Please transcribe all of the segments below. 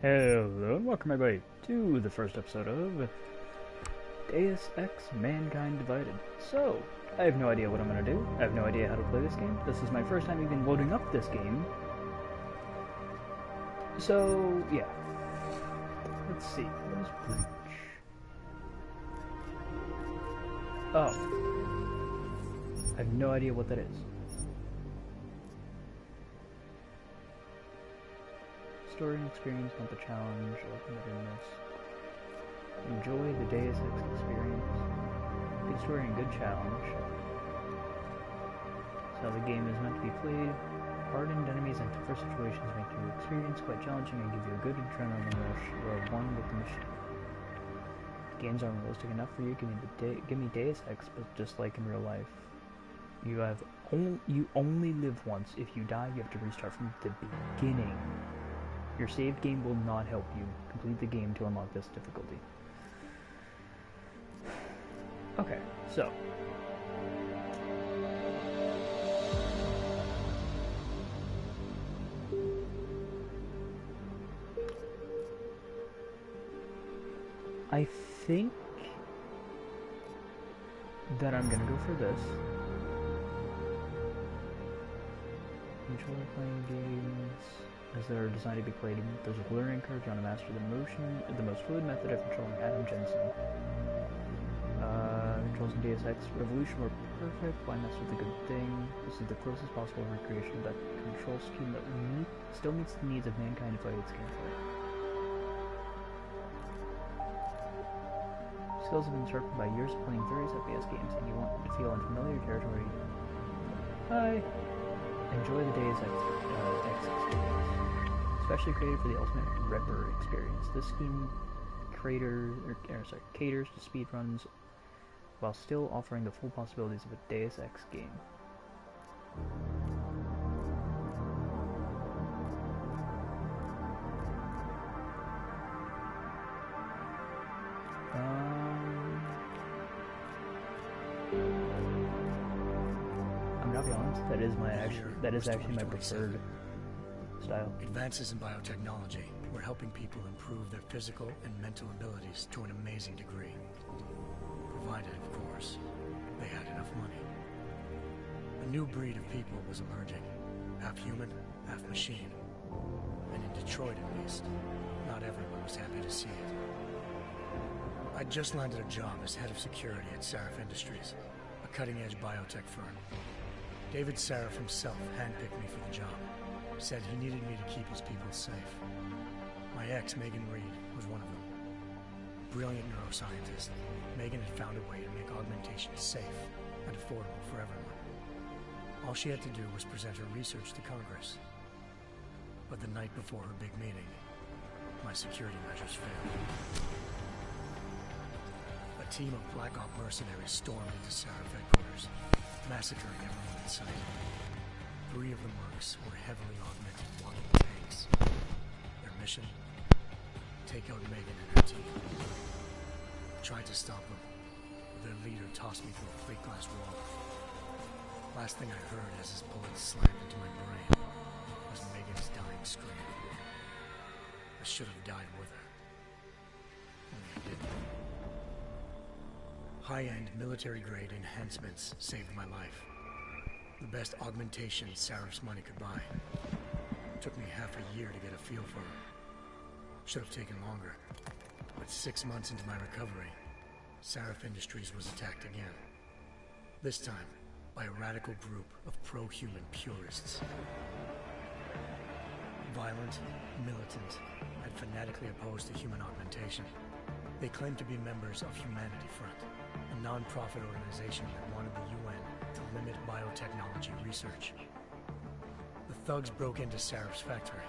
Hello and welcome everybody to the first episode of Deus Ex Mankind Divided. So, I have no idea what I'm going to do. I have no idea how to play this game. This is my first time even loading up this game. So, yeah. Let's see. What is Breach? Oh. I have no idea what that is. Story and experience, not the challenge, open bitterness. Enjoy the Deus Ex experience. Good story and good challenge. That's how the game is meant to be played. Hardened enemies and tougher situations make your experience quite challenging and give you a good adrenaline rush. You are one with the machine. Games aren't realistic enough for you. Give me Deus Ex, but just like in real life, you only live once. If you die, you have to restart from the beginning. Your saved game will not help you complete the game to unlock this difficulty. Okay, so. I think that I'm gonna go for this. Controller playing games. As they are designed to be played, there's a learning curve. You want to master the most fluid method of controlling Adam Jensen. Controls in Deus Ex Revolution were perfect. Why mess with a good thing? This is the closest possible recreation of that control scheme that still meets the needs of mankind to fight its gameplay. Skills have been sharpened by years of playing various FPS games, and you want to feel unfamiliar territory. Hi! Enjoy the Deus Ex experience. Especially created for the ultimate Ripper experience. This scheme caters to speedruns while still offering the full possibilities of a Deus Ex game. I'm gonna be honest. That is actually my preferred style. Advances in biotechnology were helping people improve their physical and mental abilities to an amazing degree. Provided, of course, they had enough money. A new breed of people was emerging. Half human, half machine. And in Detroit at least, not everyone was happy to see it. I'd just landed a job as head of security at Sarif Industries, a cutting-edge biotech firm. David Sarif himself handpicked me for the job. Said he needed me to keep his people safe. My ex, Megan Reed, was one of them. Brilliant neuroscientist, Megan had found a way to make augmentation safe and affordable for everyone. All she had to do was present her research to Congress. But the night before her big meeting, my security measures failed. A team of Black Op mercenaries stormed into Sarif headquarters, massacring everyone in sight. 3 of the mercs were heavily augmented walking tanks. Their mission? Take out Megan and her team. I tried to stop them. Their leader tossed me through a plate glass wall. Last thing I heard as his bullets slammed into my brain was Megan's dying scream. I should have died with her. Only I didn't. High-end military-grade enhancements saved my life. The best augmentation Sarif's money could buy. Took me half a year to get a feel for her. Should have taken longer. But 6 months into my recovery, Sarif Industries was attacked again. This time, by a radical group of pro-human purists. Violent, militant, and fanatically opposed to human augmentation. They claimed to be members of Humanity Front, a non-profit organization that wanted the UN to limit biotechnology research. The thugs broke into Sarif's factory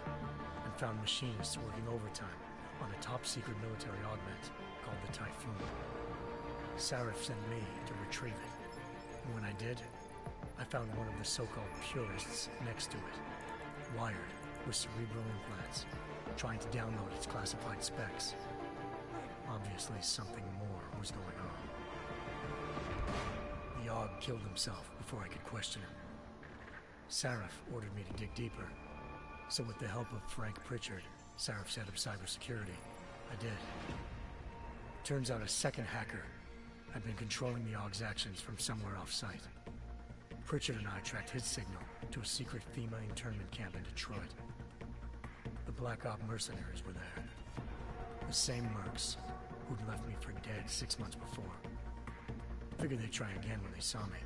and found machinists working overtime on a top-secret military augment called the Typhoon. Sarif sent me to retrieve it, and when I did, I found one of the so-called purists next to it, wired with cerebral implants, trying to download its classified specs. Obviously, something more was going on. The AUG killed himself before I could question him. Sarif ordered me to dig deeper, so with the help of Frank Pritchard, Sarif set up cybersecurity. I did. Turns out a second hacker had been controlling the AUG's actions from somewhere off-site. Pritchard and I tracked his signal to a secret FEMA internment camp in Detroit. The Black Op mercenaries were there. The same mercs who'd left me for dead 6 months before. Figured they'd try again when they saw me.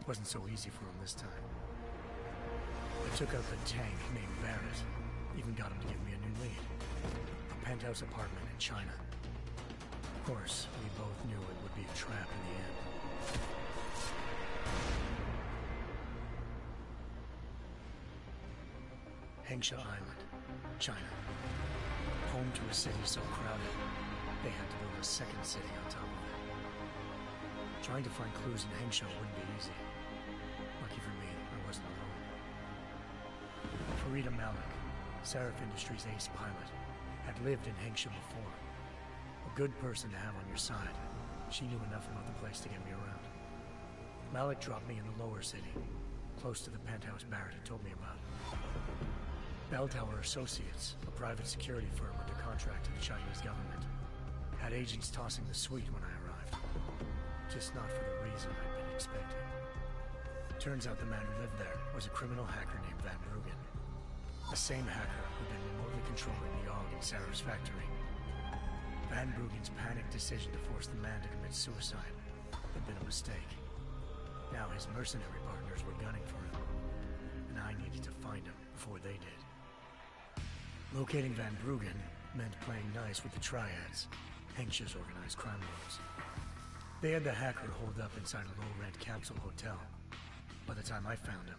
Wasn't so easy for them this time. I took out the tank named Barrett. Even got him to give me a new lead. A penthouse apartment in China. Of course, we both knew it would be a trap in the end. Hengsha Island, China. Home to a city so crowded, they had to build a second city on top of it. Trying to find clues in Hengsha wouldn't be easy. Lucky for me, I wasn't alone. Farida Malik, Sarif Industries' ace pilot, had lived in Hengsha before. A good person to have on your side. She knew enough about the place to get me around. Malik dropped me in the lower city, close to the penthouse Barrett had told me about. Bell Tower Associates, a private security firm under contract to the Chinese government, had agents tossing the suite when I arrived. Just not for the reason I'd been expecting. Turns out the man who lived there was a criminal hacker named Van Bruggen. The same hacker who'd been remotely controlling the AUG in Sarah's factory. Van Bruggen's panicked decision to force the man to commit suicide had been a mistake. Now his mercenary partners were gunning for him, and I needed to find him before they did. Locating Van Bruggen meant playing nice with the Triads, Hengsha's organized crime lords. They had the hacker holed up inside a low-rent capsule hotel. By the time I found him,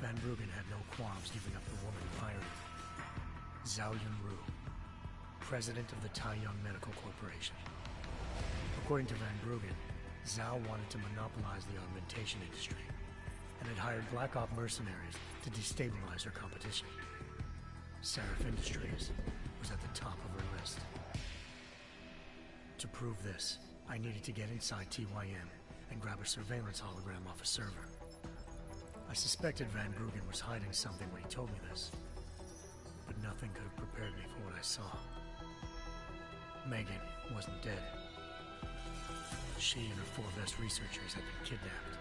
Van Bruggen had no qualms giving up the woman who hired him. Zhao Yunru, president of the Taiyang Medical Corporation. According to Van Bruggen, Zhao wanted to monopolize the augmentation industry and had hired Black Op mercenaries to destabilize her competition. Sarif Industries was at the top of her list. To prove this, I needed to get inside TYM and grab a surveillance hologram off a server. I suspected Van Bruggen was hiding something when he told me this, but nothing could have prepared me for what I saw. Megan wasn't dead. She and her 4 best researchers had been kidnapped,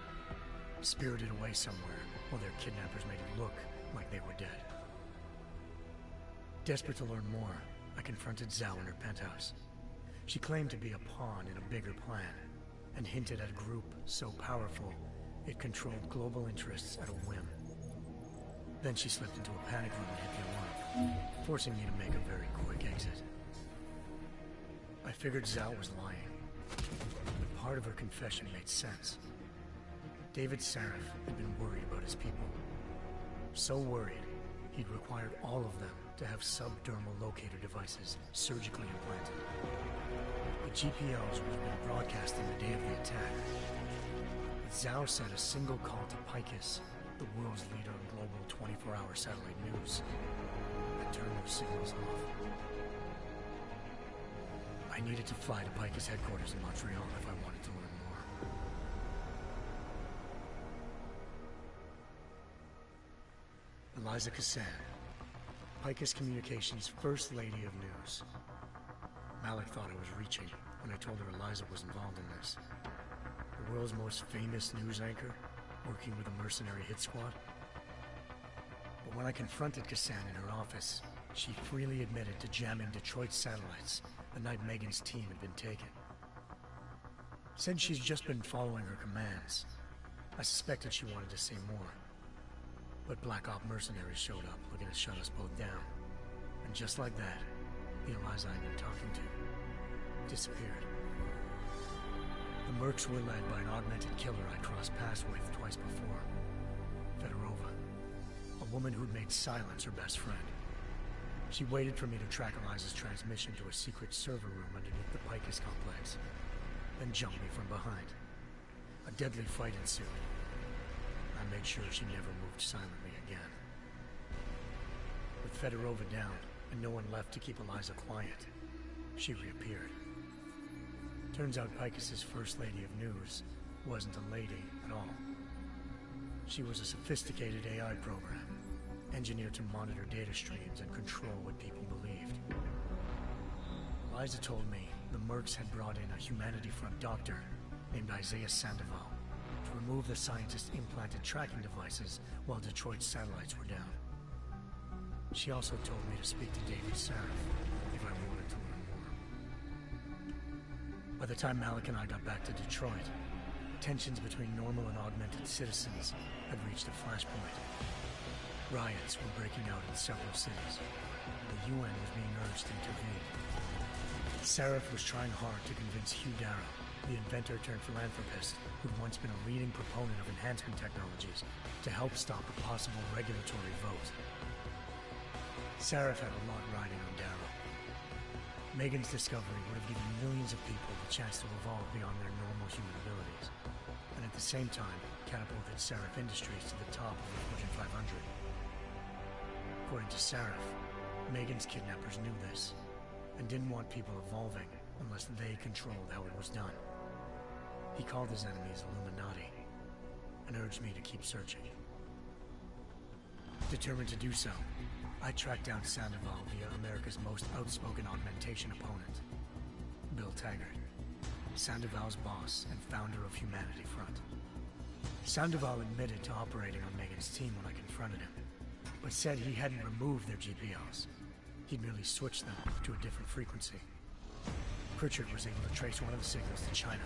spirited away somewhere while their kidnappers made it look like they were dead. Desperate to learn more, I confronted Zhao in her penthouse. She claimed to be a pawn in a bigger plan, and hinted at a group so powerful it controlled global interests at a whim. Then she slipped into a panic room and hit the alarm, forcing me to make a very quick exit. I figured Zhao was lying, but part of her confession made sense. David Sarif had been worried about his people. So worried, he'd required all of them to have subdermal locator devices surgically implanted. The GPOs would have been broadcasting the day of the attack. But Zhao sent a single call to Picus, the world's leader in global 24-hour satellite news, and turned those signals off. I needed to fly to Picus headquarters in Montreal if I wanted to learn more. Eliza Cassan, Picus Communications' First Lady of News. Malik thought I was reaching when I told her Eliza was involved in this. The world's most famous news anchor, working with a mercenary hit squad. But when I confronted Cassan in her office, she freely admitted to jamming Detroit satellites the night Megan's team had been taken. Said she's just been following her commands. I suspected she wanted to say more. But Black Op mercenaries showed up, looking to shut us both down. And just like that, the Eliza I'd been talking to disappeared. The mercs were led by an augmented killer I'd crossed paths with twice before. Fedorova, a woman who'd made silence her best friend. She waited for me to track Eliza's transmission to a secret server room underneath the Picus complex, then jumped me from behind. A deadly fight ensued. I made sure she never moved silently again. With Fedorova down, and no one left to keep Eliza quiet, she reappeared. Turns out Picus's First Lady of News wasn't a lady at all. She was a sophisticated AI program, engineered to monitor data streams and control what people believed. Liza told me the Mercs had brought in a Humanity Front doctor named Isaiah Sandoval to remove the scientist's implanted tracking devices while Detroit's satellites were down. She also told me to speak to David Sarif if I wanted to learn more. By the time Malik and I got back to Detroit, tensions between normal and augmented citizens had reached a flashpoint. Riots were breaking out in several cities. The UN was being urged to intervene. Sarif was trying hard to convince Hugh Darrow, the inventor-turned-philanthropist who'd once been a leading proponent of enhancement technologies, to help stop a possible regulatory vote. Sarif had a lot riding on Darrow. Megan's discovery would have given millions of people the chance to evolve beyond their normal human abilities, and at the same time catapulted Sarif Industries to the top of the Fortune 500. According to Sarif, Megan's kidnappers knew this, and didn't want people evolving unless they controlled how it was done. He called his enemies Illuminati, and urged me to keep searching. Determined to do so, I tracked down Sandoval via America's most outspoken augmentation opponent, Bill Taggart, Sandoval's boss and founder of Humanity Front. Sandoval admitted to operating on Megan's team when I confronted him, but said he hadn't removed their GPOs. He'd merely switched them to a different frequency. Pritchard was able to trace one of the signals to China.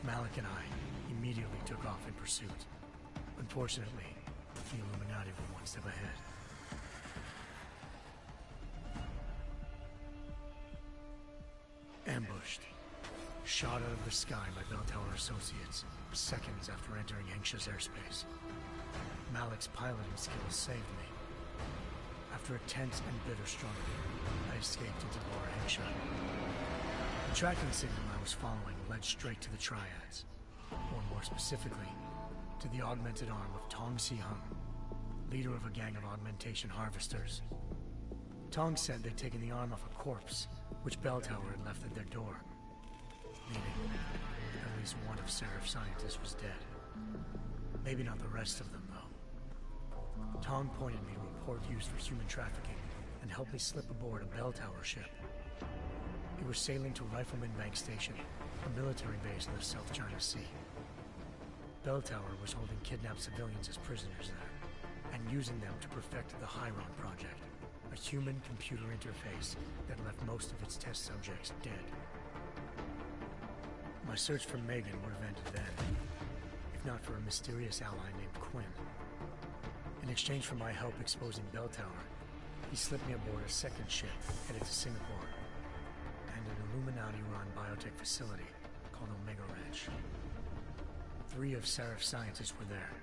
Malik and I immediately took off in pursuit. Unfortunately, the Illuminati were one step ahead. Ambushed. Shot out of the sky by Bell Tower Associates, seconds after entering Hengsha's airspace. Malik's piloting skills saved me. After a tense and bitter struggle, I escaped into Lower Hengsha. The tracking signal I was following led straight to the Triads, or more specifically, to the augmented arm of Tong Si-hung, leader of a gang of augmentation harvesters. Tong said they'd taken the arm off a corpse, which Bell Tower had left at their door, meaning at least one of Sarif's scientists was dead. Maybe not the rest of them, though. Tong pointed me to a port used for human trafficking and helped me slip aboard a Bell Tower ship. It was sailing to Rifleman Bank Station, a military base in the South China Sea. Bell Tower was holding kidnapped civilians as prisoners there, and using them to perfect the Hyron Project, a human-computer interface that left most of its test subjects dead. My search for Megan would have ended then, if not for a mysterious ally named Quinn. In exchange for my help exposing Bell Tower, he slipped me aboard a second ship headed to Singapore, and an Illuminati-run biotech facility called Omega Ranch. 3 of Sarif's scientists were there,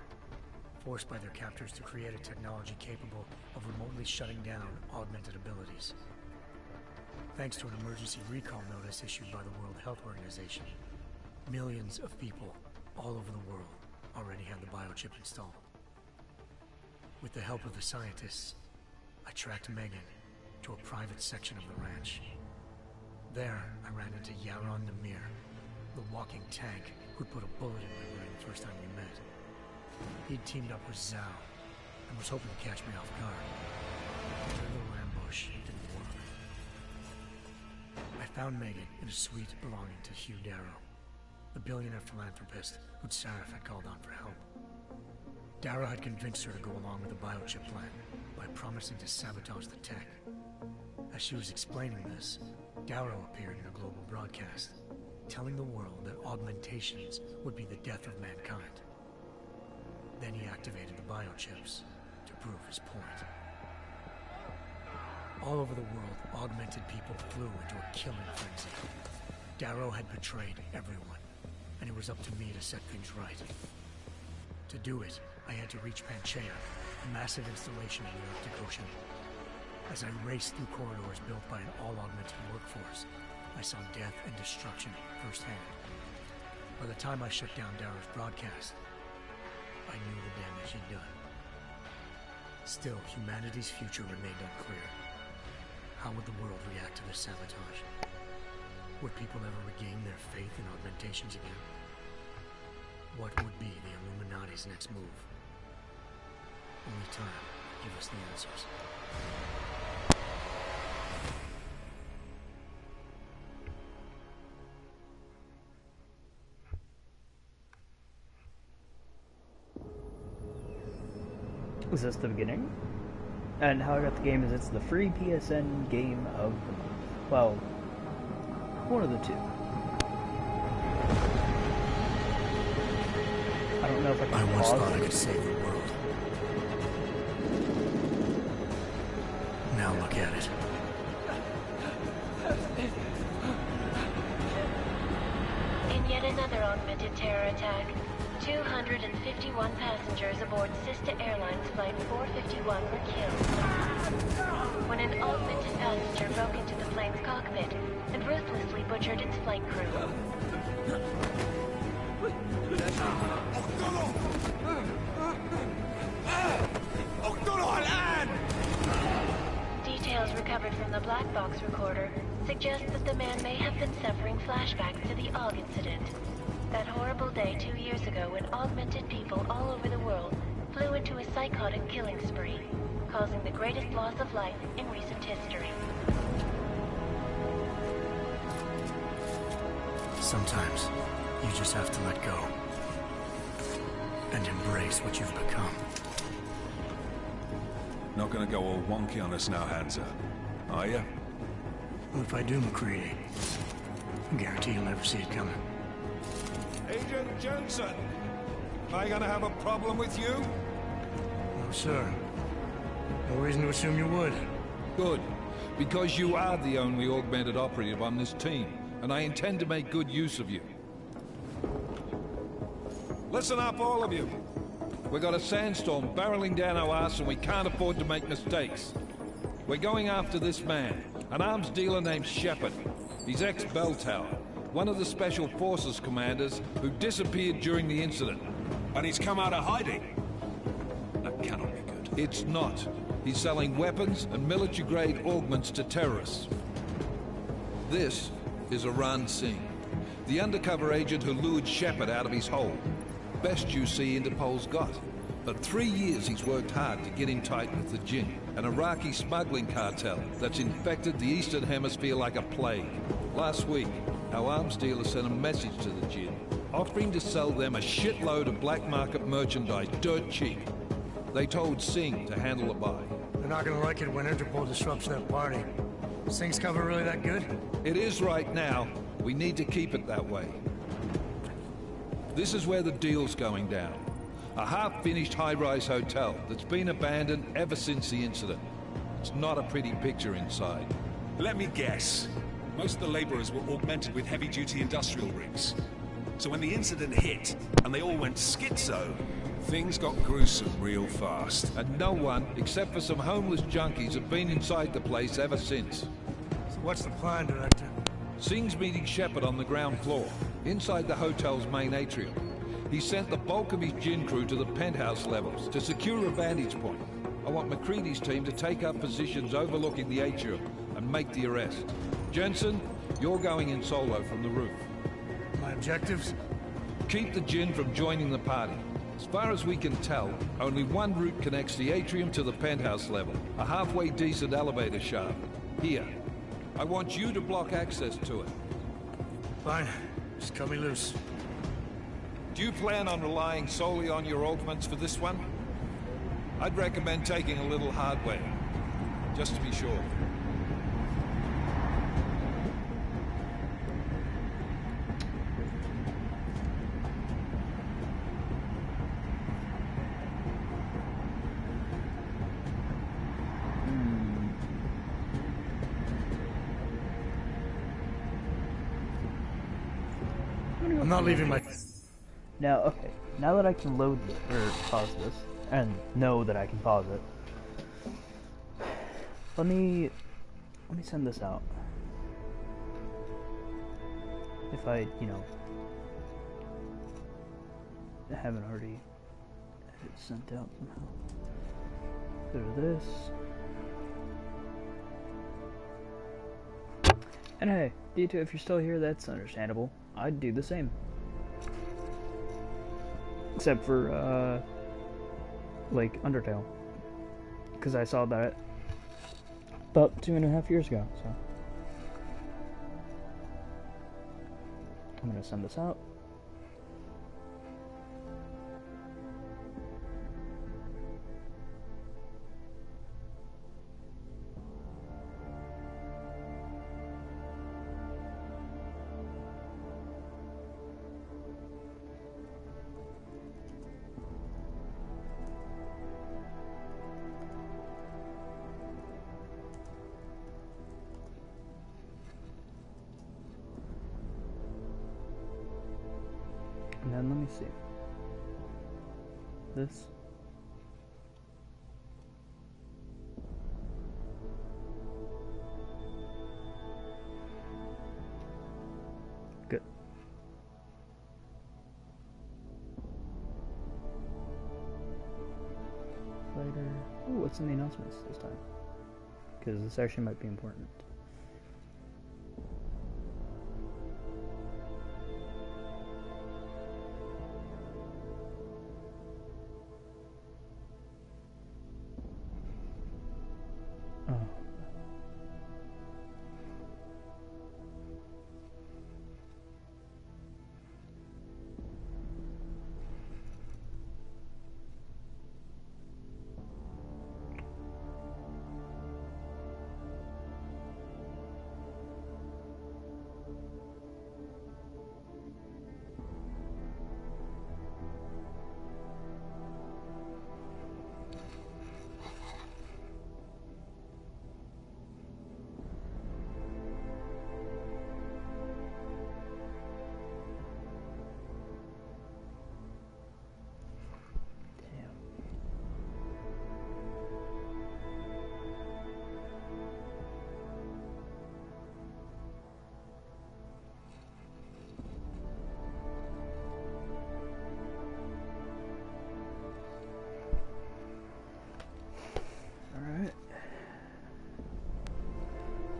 forced by their captors to create a technology capable of remotely shutting down augmented abilities. Thanks to an emergency recall notice issued by the World Health Organization, millions of people all over the world already had the biochip installed. With the help of the scientists, I tracked Megan to a private section of the ranch. There, I ran into Yaron Namir, the walking tank who'd put a bullet in my brain the first time we met. He'd teamed up with Zhao and was hoping to catch me off guard. Their little ambush didn't work. I found Megan in a suite belonging to Hugh Darrow, the billionaire philanthropist who'd Sarif had called on for help. Darrow had convinced her to go along with the biochip plan by promising to sabotage the tech. As she was explaining this, Darrow appeared in a global broadcast, telling the world that augmentations would be the death of mankind. Then he activated the biochips to prove his point. All over the world, augmented people flew into a killing frenzy. Darrow had betrayed everyone, and it was up to me to set things right. To do it, I had to reach Panchaea, a massive installation in the Arctic Ocean. As I raced through corridors built by an all-augmented workforce, I saw death and destruction firsthand. By the time I shut down Darrow's broadcast, I knew the damage he'd done. Still, humanity's future remained unclear. How would the world react to this sabotage? Would people ever regain their faith in augmentations again? What would be the Illuminati's next move? Only time give us the answers. Is this the beginning? And how I got the game is it's the free PSN game of the month. Well, one of the two. I don't know if I can I once pause. thought I could save the world. Now look at it. In yet another augmented terror attack, 251 passengers aboard sister airlines flight 451 were killed when an augmented passenger broke into the plane's cockpit and ruthlessly butchered its flight crew. Details recovered from the black box recorder suggest that the man may have been suffering flashbacks to the AUG incident. That horrible day 2 years ago when augmented people all over the world flew into a psychotic killing spree, causing the greatest loss of life in recent history. Sometimes you just have to let go and embrace what you've become. Not gonna go all wonky on us now, Hansa, are you? Well, if I do, McCready, I guarantee you'll never see it coming. Agent Jensen! Am I gonna have a problem with you? No, sir. No reason to assume you would. Good. Because you are the only augmented operative on this team, and I intend to make good use of you. Listen up, all of you. We got a sandstorm barreling down our arse and we can't afford to make mistakes. We're going after this man, an arms dealer named Shepard. He's ex-Bell Tower, one of the Special Forces commanders who disappeared during the incident. And he's come out of hiding. That cannot be good. It's not. He's selling weapons and military-grade augments to terrorists. This is Aran Singh, the undercover agent who lured Shepard out of his hole. Best you see Interpol's got. For 3 years he's worked hard to get in tight with the Jinn, an Iraqi smuggling cartel that's infected the Eastern Hemisphere like a plague. Last week, our arms dealer sent a message to the Jinn, offering to sell them a shitload of black market merchandise dirt cheap. They told Singh to handle the buy. They're not gonna like it when Interpol disrupts their party. Is Singh's cover really that good? It is right now. We need to keep it that way. This is where the deal's going down. A half-finished high-rise hotel that's been abandoned ever since the incident. It's not a pretty picture inside. Let me guess. Most of the laborers were augmented with heavy-duty industrial rigs. So when the incident hit, and they all went schizo, things got gruesome real fast. And no one, except for some homeless junkies, have been inside the place ever since. So what's the plan, Director? Singh's meeting Shepard on the ground floor, inside the hotel's main atrium. He sent the bulk of his Jinn crew to the penthouse levels to secure a vantage point. I want McCready's team to take up positions overlooking the atrium and make the arrest. Jensen, you're going in solo from the roof. My objectives? Keep the Jinn from joining the party. As far as we can tell, only one route connects the atrium to the penthouse level, a halfway decent elevator shaft. Here. I want you to block access to it. Fine. Just cut me loose. Do you plan on relying solely on your augments for this one? I'd recommend taking a little hardware, just to be sure. I'm not leaving my... Now, okay. Now that I can load or pause this, and know that I can pause it, let me send this out. If I, haven't already had it sent out somehow. Go to this. And hey, D2, if you're still here, that's understandable. I'd do the same. Except for, like, Undertale. because I saw about it about 2.5 years ago. So I'm gonna send this out. And then let me see. This. Good. Fighter. Ooh, what's in the announcements this time? Because this actually might be important.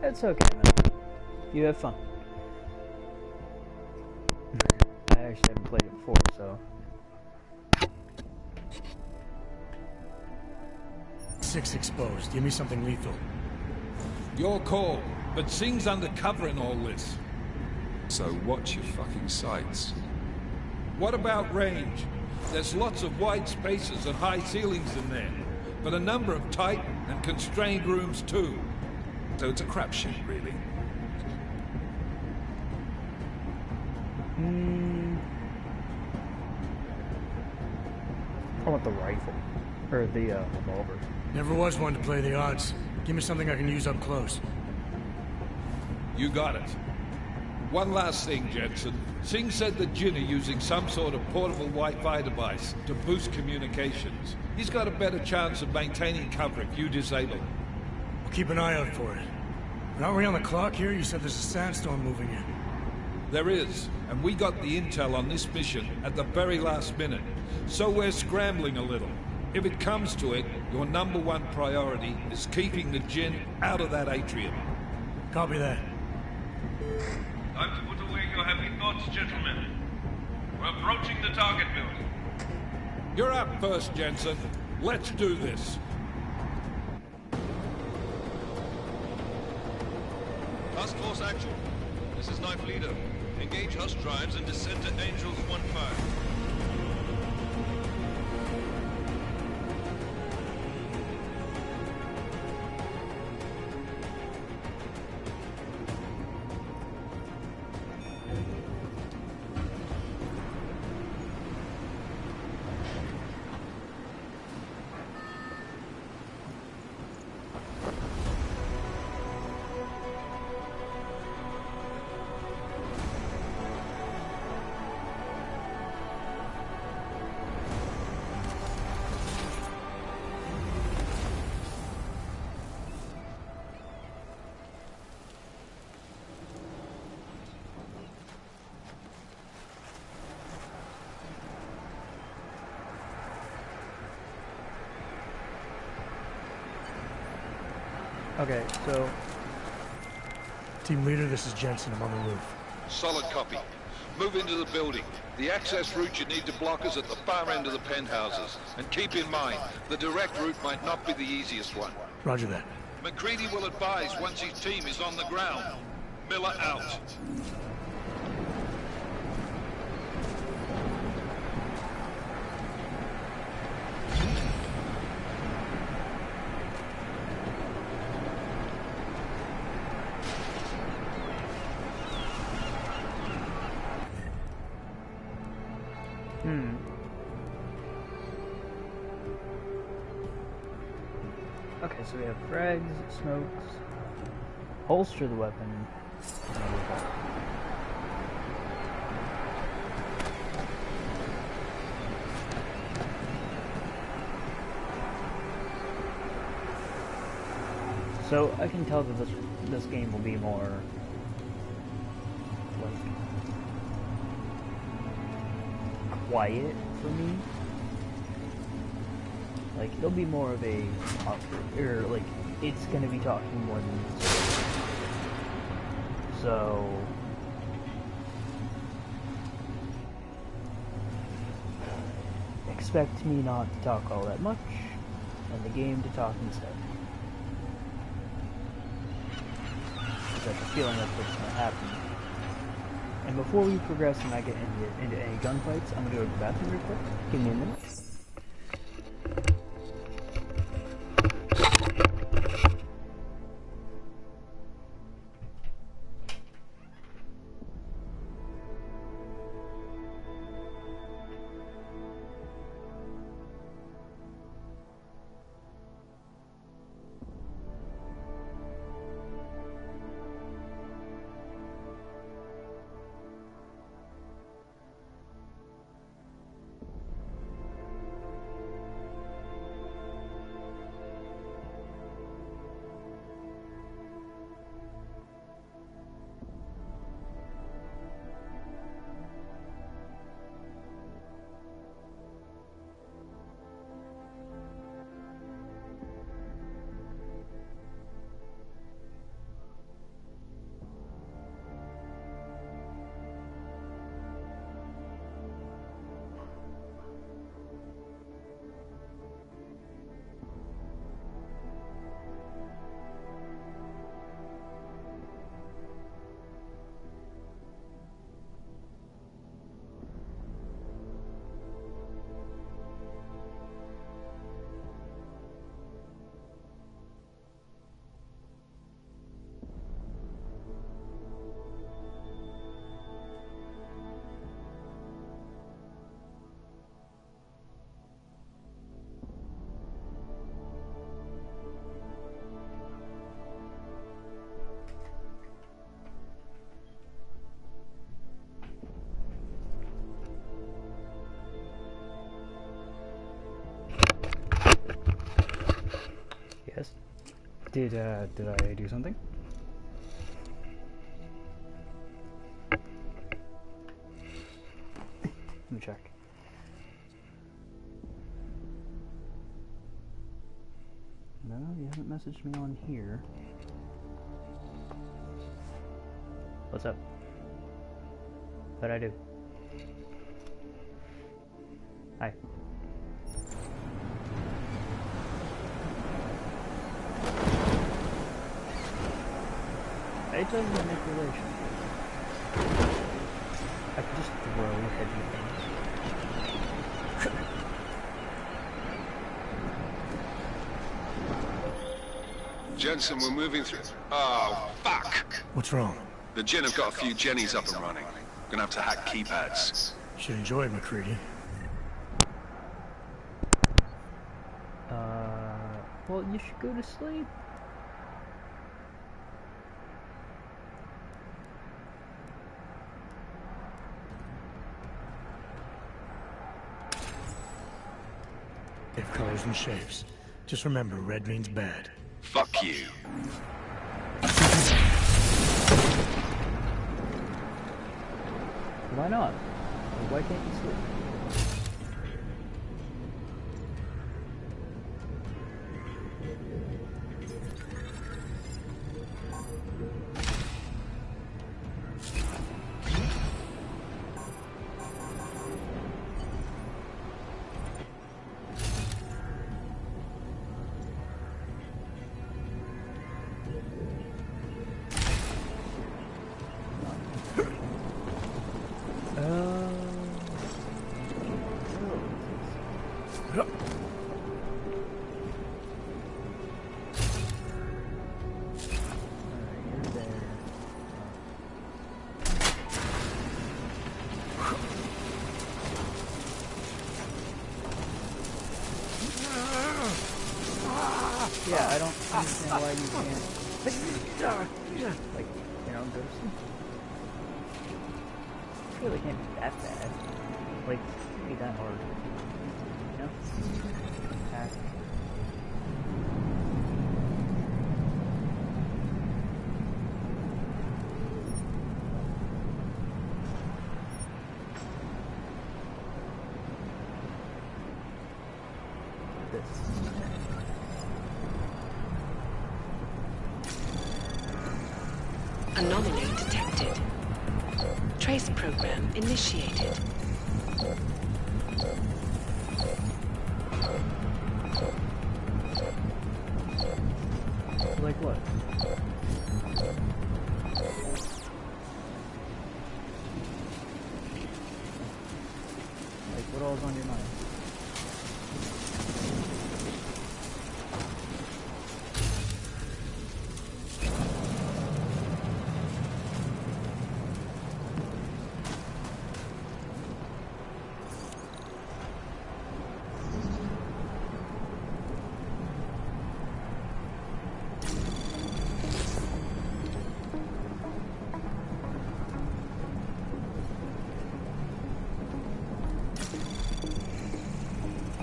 It's okay, man. You have fun. I actually haven't played it before, so. 6 exposed. Give me something lethal. Your call, but Singh's undercover in all this. So watch your fucking sights. What about range? There's lots of wide spaces and high ceilings in there, but a number of tight and constrained rooms too. So it's a crapshoot, really. I want the rifle. Or the revolver. Never was one to play the odds. Give me something I can use up close. You got it. One last thing, Jensen. Singh said the Jinn are using some sort of portable Wi-Fi device to boost communications. He's got a better chance of maintaining cover if you disable it. We'll keep an eye out for it. But aren't we on the clock here? You said there's a sandstorm moving in. There is, and we got the intel on this mission at the very last minute. So we're scrambling a little. If it comes to it, your #1 priority is keeping the Jinn out of that atrium. Copy that. Time to put away your heavy thoughts, gentlemen. We're approaching the target building. You're up first, Jensen. Let's do this. Task Force action. This is Knife Leader. Engage Hush drives and descend to Angels 1-5. Okay, so Team leader, this is Jensen. I'm on the roof. Solid copy. Move into the building. The access route you need to block is at the far end of the penthouses. And keep in mind, the direct route might not be the easiest one. Roger that. McCready will advise once his team is on the ground. Miller out. Okay, so we have frags, smokes, holster the weapon. So I can tell that this game will be more like quiet for me. Like it'll be more of a or like it's gonna be talking more than this. So expect me not to talk all that much and the game to talk instead. I got the feeling that's what's going to happen. And before we progress and I get into any gunfights, I'm going to go to the bathroom real quick. Give me a minute. Yes. Did I do something? Let me check. No, you haven't messaged me on here. What's up? What'd I do? Hi. It doesn't manipulation. I could just throw heavy things. Jensen, we're moving through. Oh, fuck! What's wrong? The Jinn have got a few Jennies up and running. Gonna have to hack keypads. Should enjoy it, McCready. Well, you should go to sleep. They have colors and shapes. Just remember, red means bad. Fuck you. Why not? Why can't you sleep? you're there. Yeah, I don't understand why you can't, like, go to sleep. It really can't be that bad. Like, it can't be that hard. You know? Attack. This. Anomaly detected. Trace program initiated. Like what? Like what all's on your mind?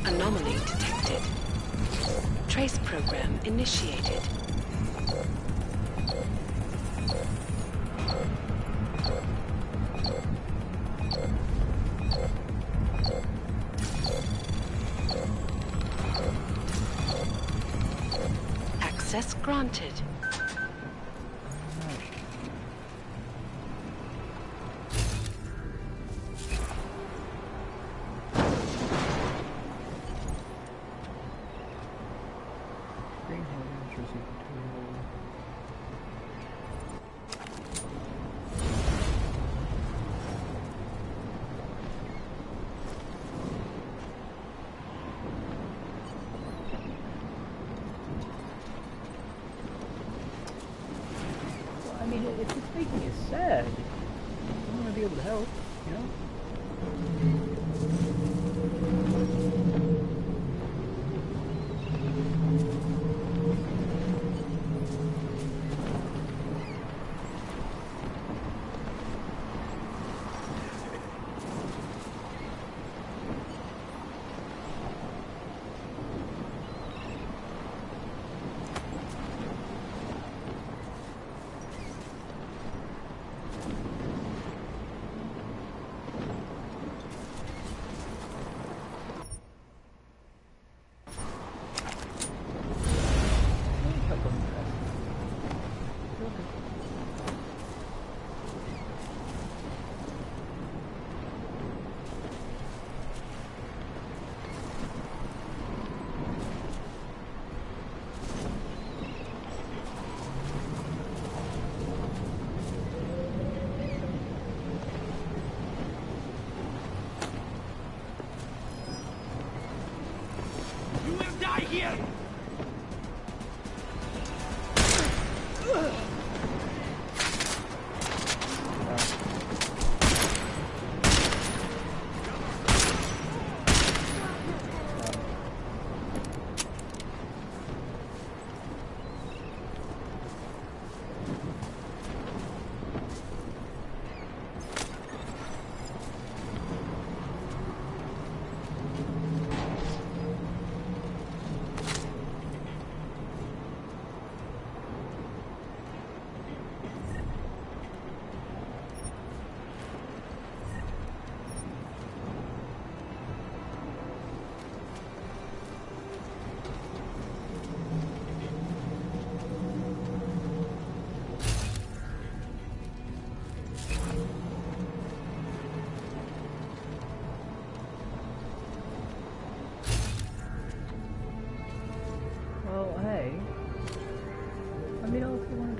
Anomaly detected. Trace program initiated. Access granted. I mean, if it's making you sad, I want to be able to help, you know?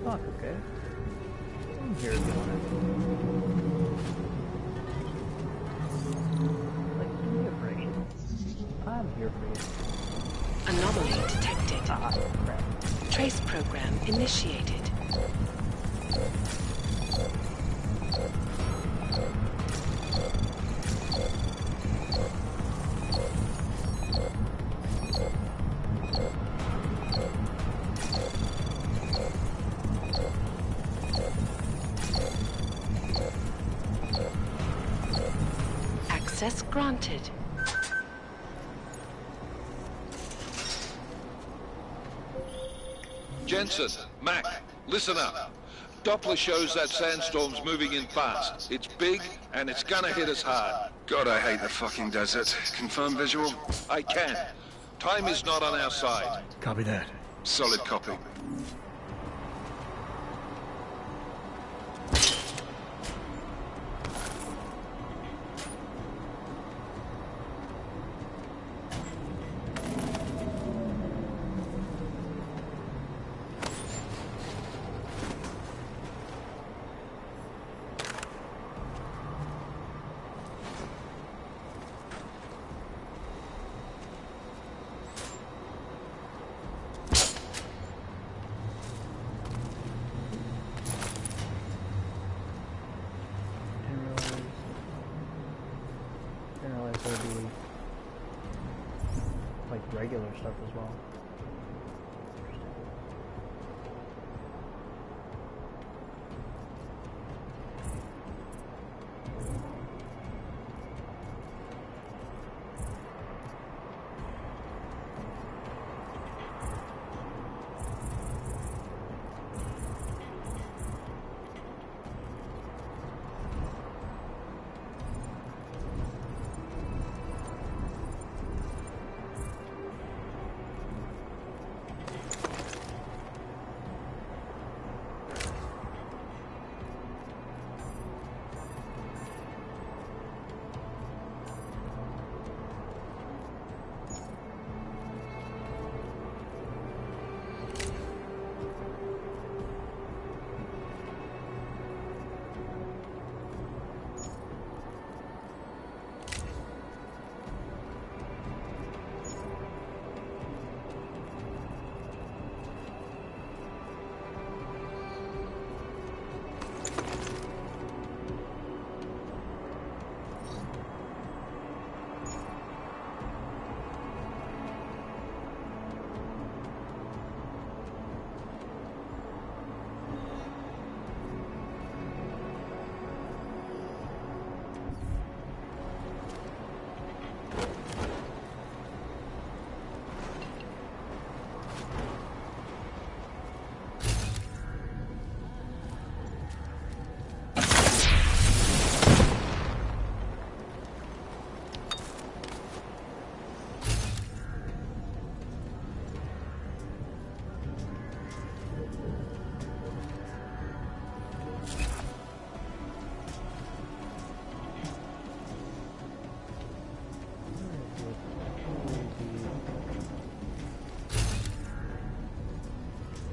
talk, okay? I'm here if you want to. Like, give me a break. I'm here for you. Trace program initiated. Access granted. Jensen, Mac, listen up. Doppler shows that sandstorm's moving in fast. It's big, and it's gonna hit us hard. God, I hate the fucking desert. Confirm visual? I can. Time is not on our side. Copy that. Solid copy. Didn't realize there'd be like regular stuff as well.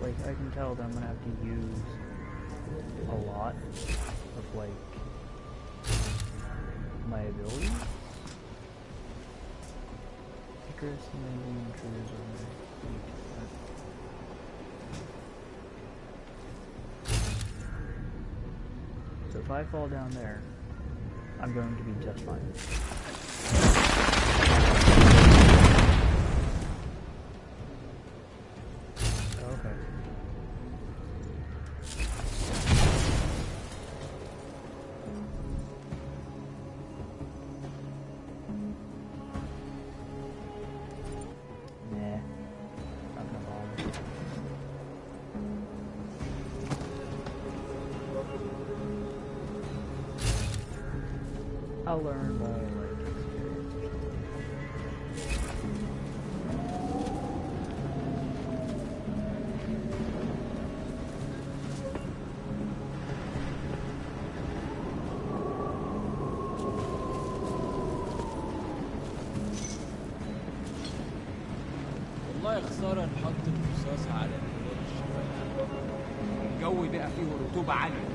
Like, I can tell that I'm gonna have to use a lot of, like, my abilities. Accuracy, maybe, intruders, so if I fall down there, I'm going to be just fine. Okay. Nah, not gonna bother. I'll learn by like experience or والله خسارة نحط الرصاص على الولاد الشباب. الجو بقى فيه رطوبة عالية.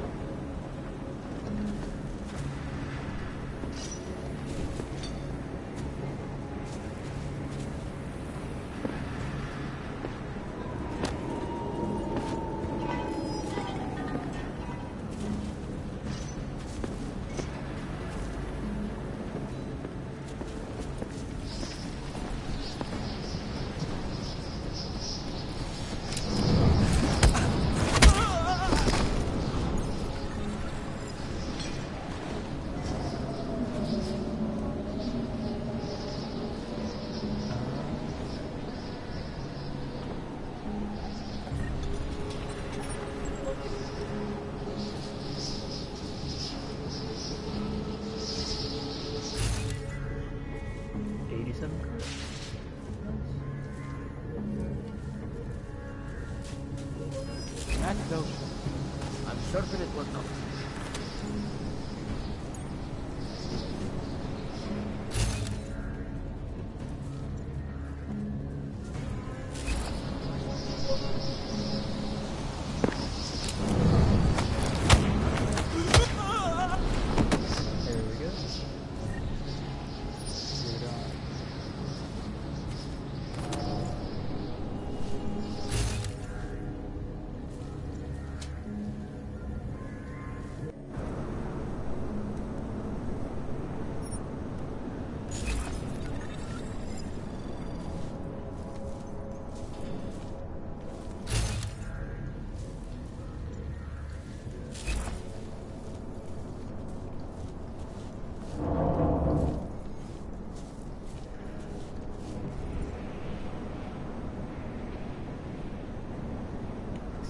شرفلت والنقص.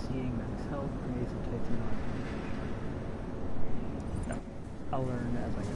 Seeing max health creates a Titan. No, I'll learn as I go.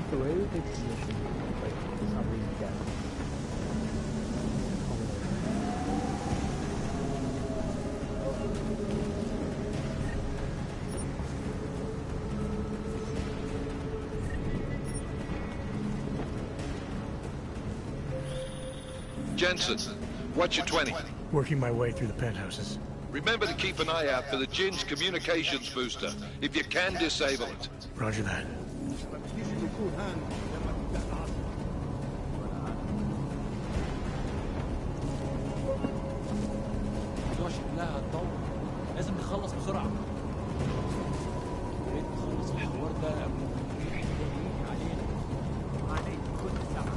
The way we take position, like, it's not really down. Jensen, what's your 20? Working my way through the penthouses. Remember to keep an eye out for the Jinn's communications booster. If you can, disable it. Roger that. الموضوع شكلها هتطول. لازم نخلص بسرعة. يا ريت نخلص الحوار ده قبل ما الريح يجي علينا. عليك كل ساعة.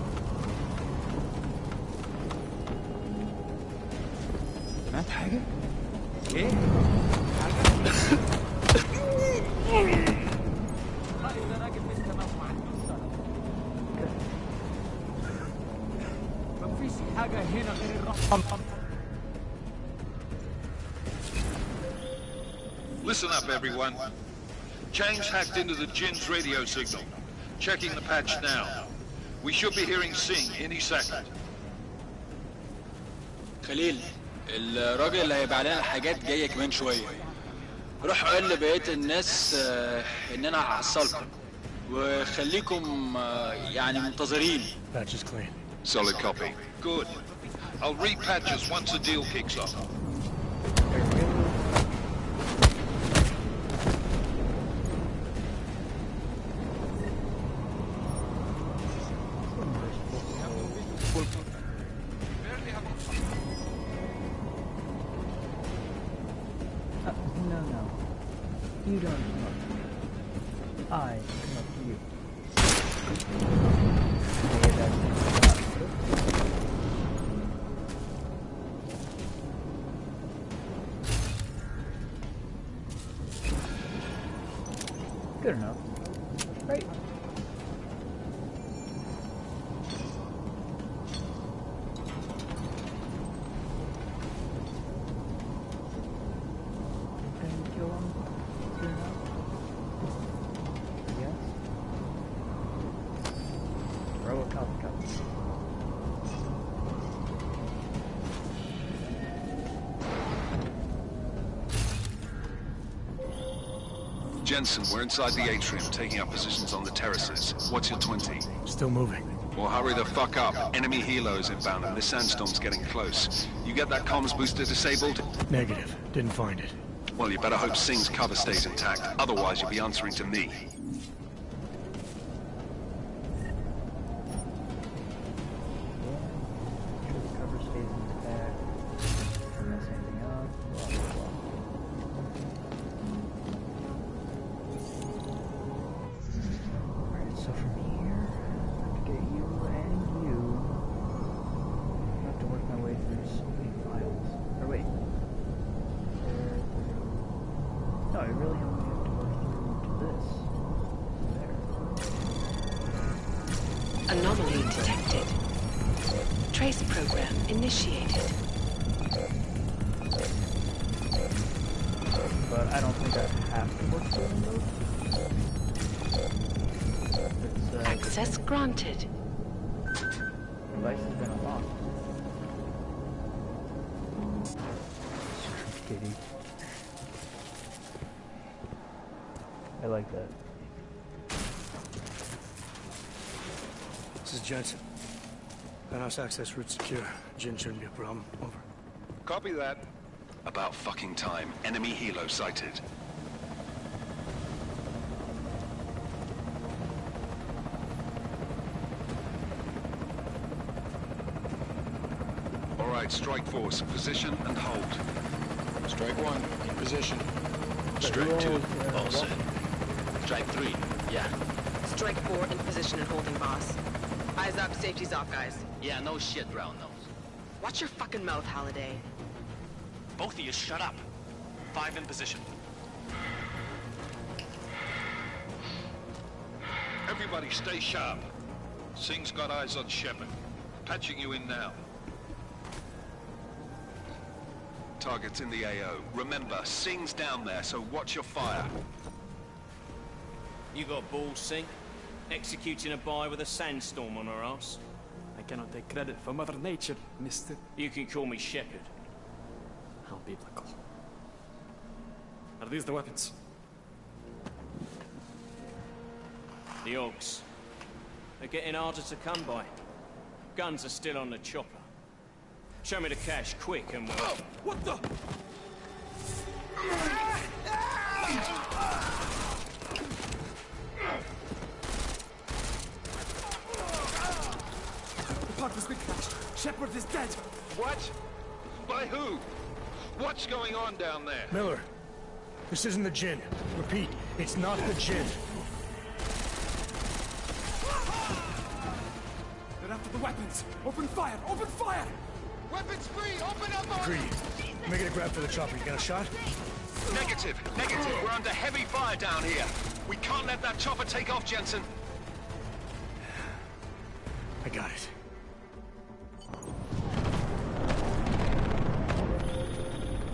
سمعت حاجة؟ ايه؟ حاجة؟ والله ده راجل لسه ما عندوش شرف. مفيش حاجة هنا غير الرقم. Listen up, everyone. Chang's hacked into the Jinn's radio signal. Checking the patch now. We should be hearing Sing any second. خليل، الراجل اللي هيبقى علينا الحاجات جاية كمان شوية. روح قول لبقية الناس ان انا هحصلكم وخليكم يعني منتظرين. Patch is clean. Solid copy. Good. I'll repatch us once the deal kicks off. No. You don't come up to me. I come up to you. Maybe that's good enough, right? Jensen, we're inside the atrium, taking up positions on the terraces. What's your 20? Still moving. Well, hurry the fuck up. Enemy helos inbound and this sandstorm's getting close. You get that comms booster disabled? Negative. Didn't find it. Well, you better hope Singh's cover stays intact. Otherwise, you'll be answering to me. Sure the cover stays intact. Don't mess anything up. Blah, blah, blah. Alright, so from here, I have to get you and you. I have to work my way through so many files. Or wait. No, I really only have to work through to this. There. Anomaly detected. Trace program initiated. But I don't think I have to work through them both. Access granted. Device has been unlocked. Kitty. I like that. This is Jensen. Penthouse access route secure. Jin shouldn't be a problem. Over. Copy that. About fucking time. Enemy helo sighted. All right, strike force. Position and hold. Strike 1, in position. Strike 2. All set. Strike 3, yeah. Strike 4 in position and holding, boss. Eyes up, safety's off, guys. Yeah, no shit, round nose. Watch your fucking mouth, Halliday. Both of you shut up. 5 in position. Everybody stay sharp. Singh's got eyes on Shepard. Patching you in now. Target's in the AO. Remember, Singh's down there, so watch your fire. You got balls, Singh? Executing a buy with a sandstorm on our ass? I cannot take credit for Mother Nature, mister. You can call me Shepard. How biblical. Are these the weapons? The Ogs. They're getting harder to come by. Guns are still on the chopper. Show me the cash, quick, and we'll... Oh, what the? The partner's been crashed. Shepard is dead. What? By who? What's going on down there? Miller, this isn't the Jin. Repeat, it's not the Jin. They're after the weapons. Open fire! Open fire! Weapons free! Open up! Agreed. Make it a grab for the chopper. You got a shot? Negative. Negative. We're under heavy fire down here. We can't let that chopper take off, Jensen. I got it.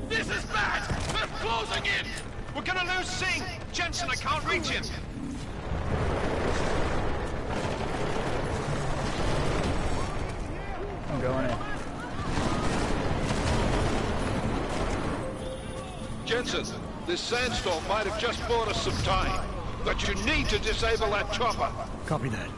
This is bad! They're closing in! We're gonna lose Singh! Jensen, I can't reach him! I'm going in. Jensen, this sandstorm might have just bought us some time, but you need to disable that chopper. Copy that.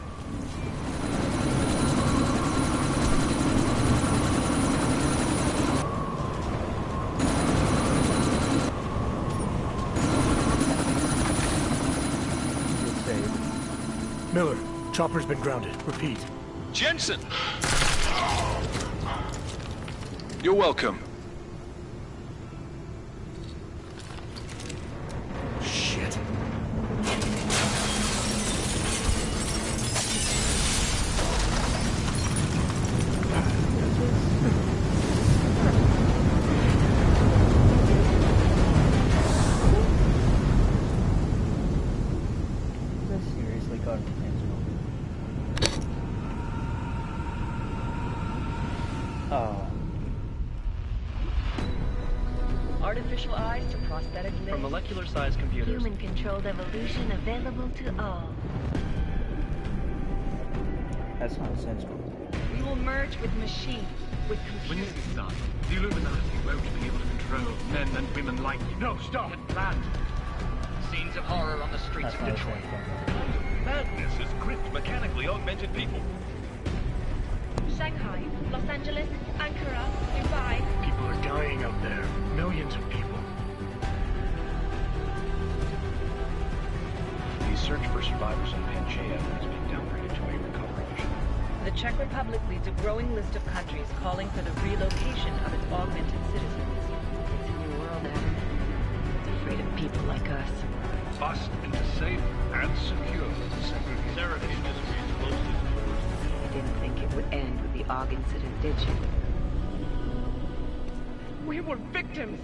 Good save. Miller, chopper's been grounded. Repeat. Jensen! You're welcome. Shit. This seriously got me. Oh. Artificial eyes to prosthetic limbs. From molecular-sized computers. Human-controlled evolution available to all. That's not a sandstorm. We will merge with machines, with When computers. this is done, the Illuminati won't be able to control men and women like you. No, stop! Land. Scenes of horror on the streets That's of not a Detroit. sandstorm. Madness has gripped mechanically augmented people. Shanghai, Los Angeles, Ankara, Dubai. People are dying out there. Millions of people. The search for survivors in Pangaea has been downgraded to a recovery mission. The Czech Republic leads a growing list of countries calling for the relocation of its augmented citizens. It's a new world, Adam. It's afraid of people like us. Bust into safe and secure segregation. Serenade disagrees closely. You didn't think it would end with the AUG incident, did you? We were victims.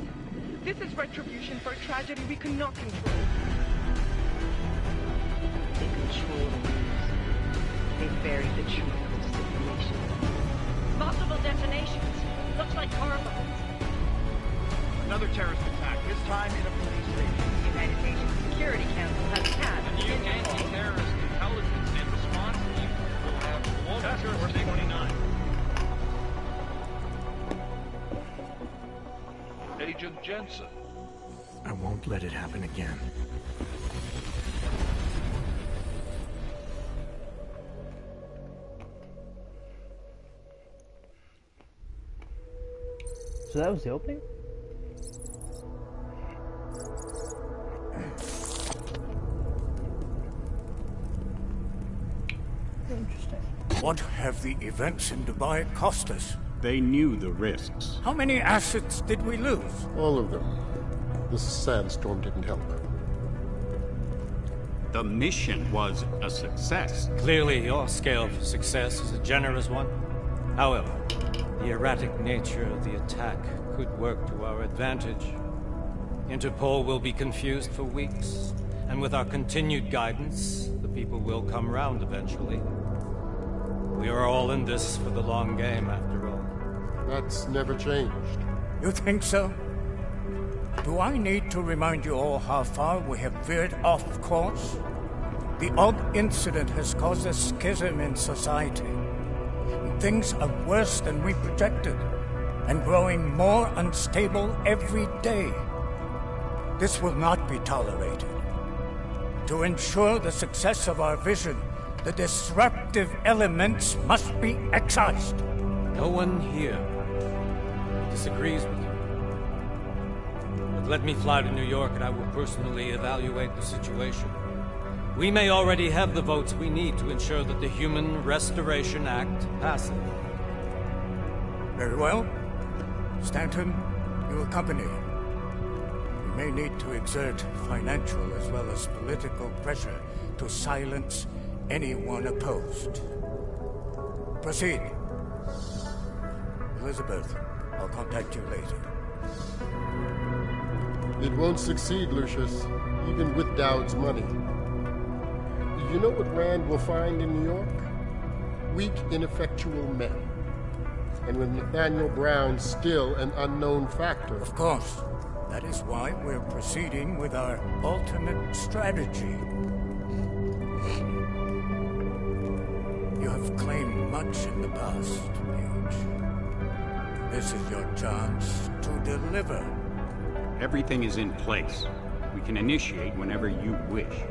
This is retribution for a tragedy we cannot control. They control the news. They buried the truth with disinformation. Multiple detonations. Looks like car bombs. Another terrorist attack, this time in a police station. The United Nations Security Council has passed The new anti-terrorist intelligence and response team will have Task Force 29. Agent Jensen. I won't let it happen again. So that was the opening? Interesting. What have the events in Dubai cost us? They knew the risks. How many assets did we lose? All of them. The sandstorm didn't help. The mission was a success. Clearly, your scale for success is a generous one. However, the erratic nature of the attack could work to our advantage. Interpol will be confused for weeks, and with our continued guidance, the people will come round eventually. We are all in this for the long game, after all. That's never changed. You think so? Do I need to remind you all how far we have veered off course? The AUG incident has caused a schism in society. Things are worse than we projected, and growing more unstable every day. This will not be tolerated. To ensure the success of our vision, the disruptive elements must be excised. No one here disagrees with you. But let me fly to New York and I will personally evaluate the situation. We may already have the votes we need to ensure that the Human Restoration Act passes. Very well. Stanton, you accompany. We may need to exert financial as well as political pressure to silence anyone opposed. Proceed. Elizabeth, I'll contact you later. It won't succeed, Lucius, even with Dowd's money. You know what Rand will find in New York? Weak, ineffectual men. And with Nathaniel Brown still an unknown factor. Of course. That is why we're proceeding with our alternate strategy. You have claimed much in the past, Paige. This is your chance to deliver. Everything is in place. We can initiate whenever you wish.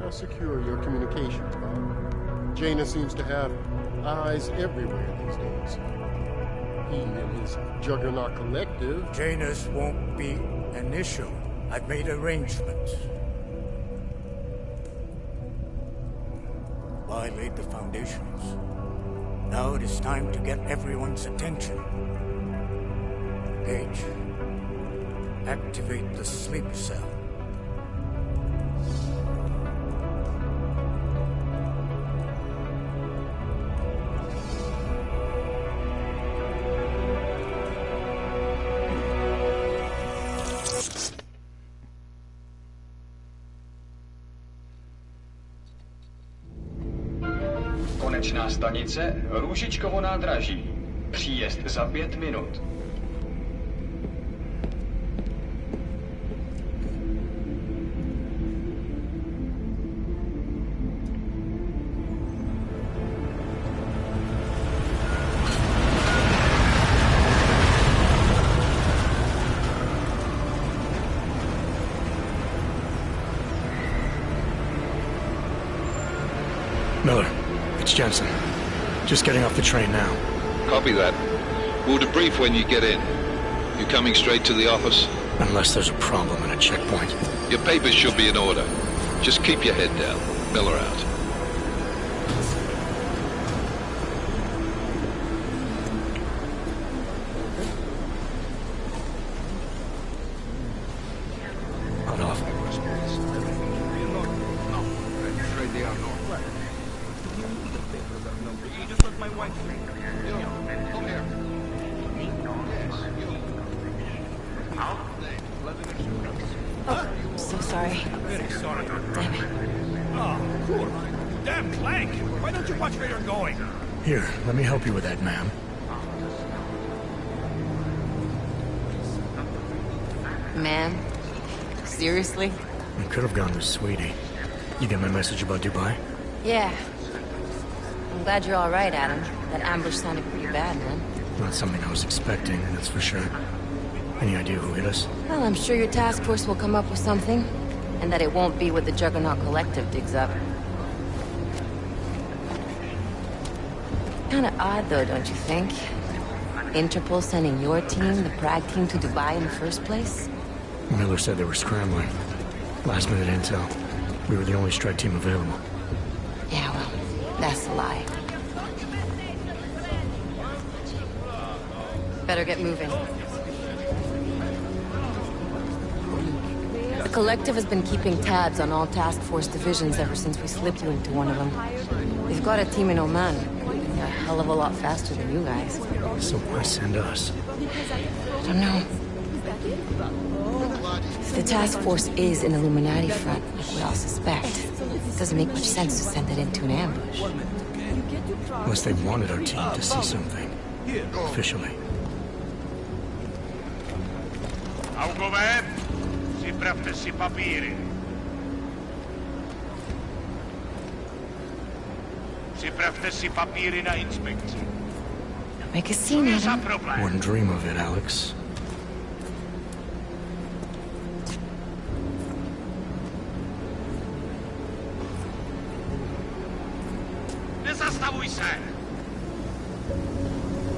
I'll secure your communications, Bob. Jaina seems to have eyes everywhere these days. He and his Juggernaut Collective... Jaina's won't be an issue. I've made arrangements. I laid the foundations. Now it is time to get everyone's attention. Paige, activate the sleep cell. Konečná stanice Růžičkovo nádraží. Příjezd za 5 minut. Miller, it's Jensen. Just getting off the train now. Copy that. We'll debrief when you get in. You coming straight to the office? Unless there's a problem at a checkpoint. Your papers should be in order. Just keep your head down. Miller out. Here, let me help you with that, ma'am. Ma'am? Seriously? I could have gone with Sweetie. You get my message about Dubai? Yeah. I'm glad you're alright, Adam. That ambush sounded pretty bad, man. Not something I was expecting, that's for sure. Any idea who hit us? Well, I'm sure your task force will come up with something. And that it won't be what the Juggernaut Collective digs up. Kinda odd, though, don't you think? Interpol sending your team, the Prague team, to Dubai in the first place? Miller said they were scrambling. Last-minute intel. We were the only strike team available. Yeah, well, that's a lie. Better get moving. The Collective has been keeping tabs on all task force divisions ever since we slipped you into one of them. They've got a team in Oman. They're a hell of a lot faster than you guys. So why send us? I don't know. If the task force is an Illuminati front, like we all suspect, it doesn't make much sense to send it into an ambush. Unless they wanted our team to see something. Officially. Make a scene, Adam. Wouldn't dream of it, Alex.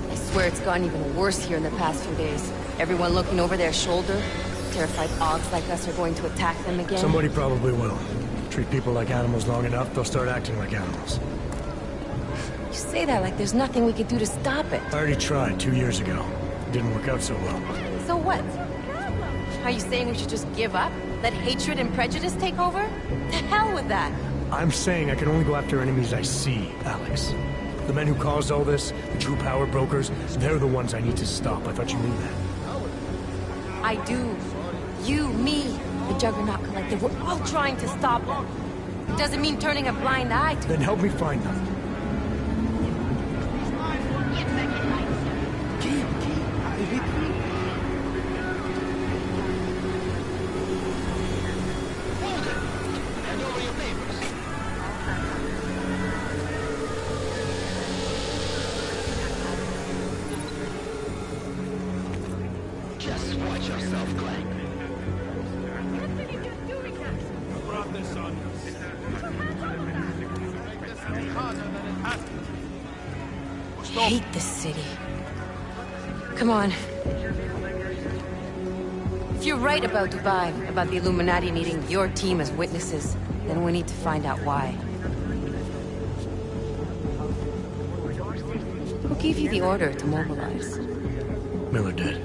I swear it's gotten even worse here in the past few days. Everyone looking over their shoulder. Terrified Augs like us are going to attack them again. Somebody probably will. Treat people like animals long enough, they'll start acting like animals. You say that like there's nothing we could do to stop it. I already tried 2 years ago. Didn't work out so well. So what? Are you saying we should just give up? Let hatred and prejudice take over? To hell with that! I'm saying I can only go after enemies I see, Alex. The men who caused all this, the true power brokers, they're the ones I need to stop. I thought you knew that. I do. You, me, the Juggernaut Collective, we're all trying to stop them. It doesn't mean turning a blind eye to Then help me find them. Just watch yourself, Glenn. I hate this city. Come on. If you're right about Dubai, about the Illuminati needing your team as witnesses, then we need to find out why. Who gave you the order to mobilize? Miller did.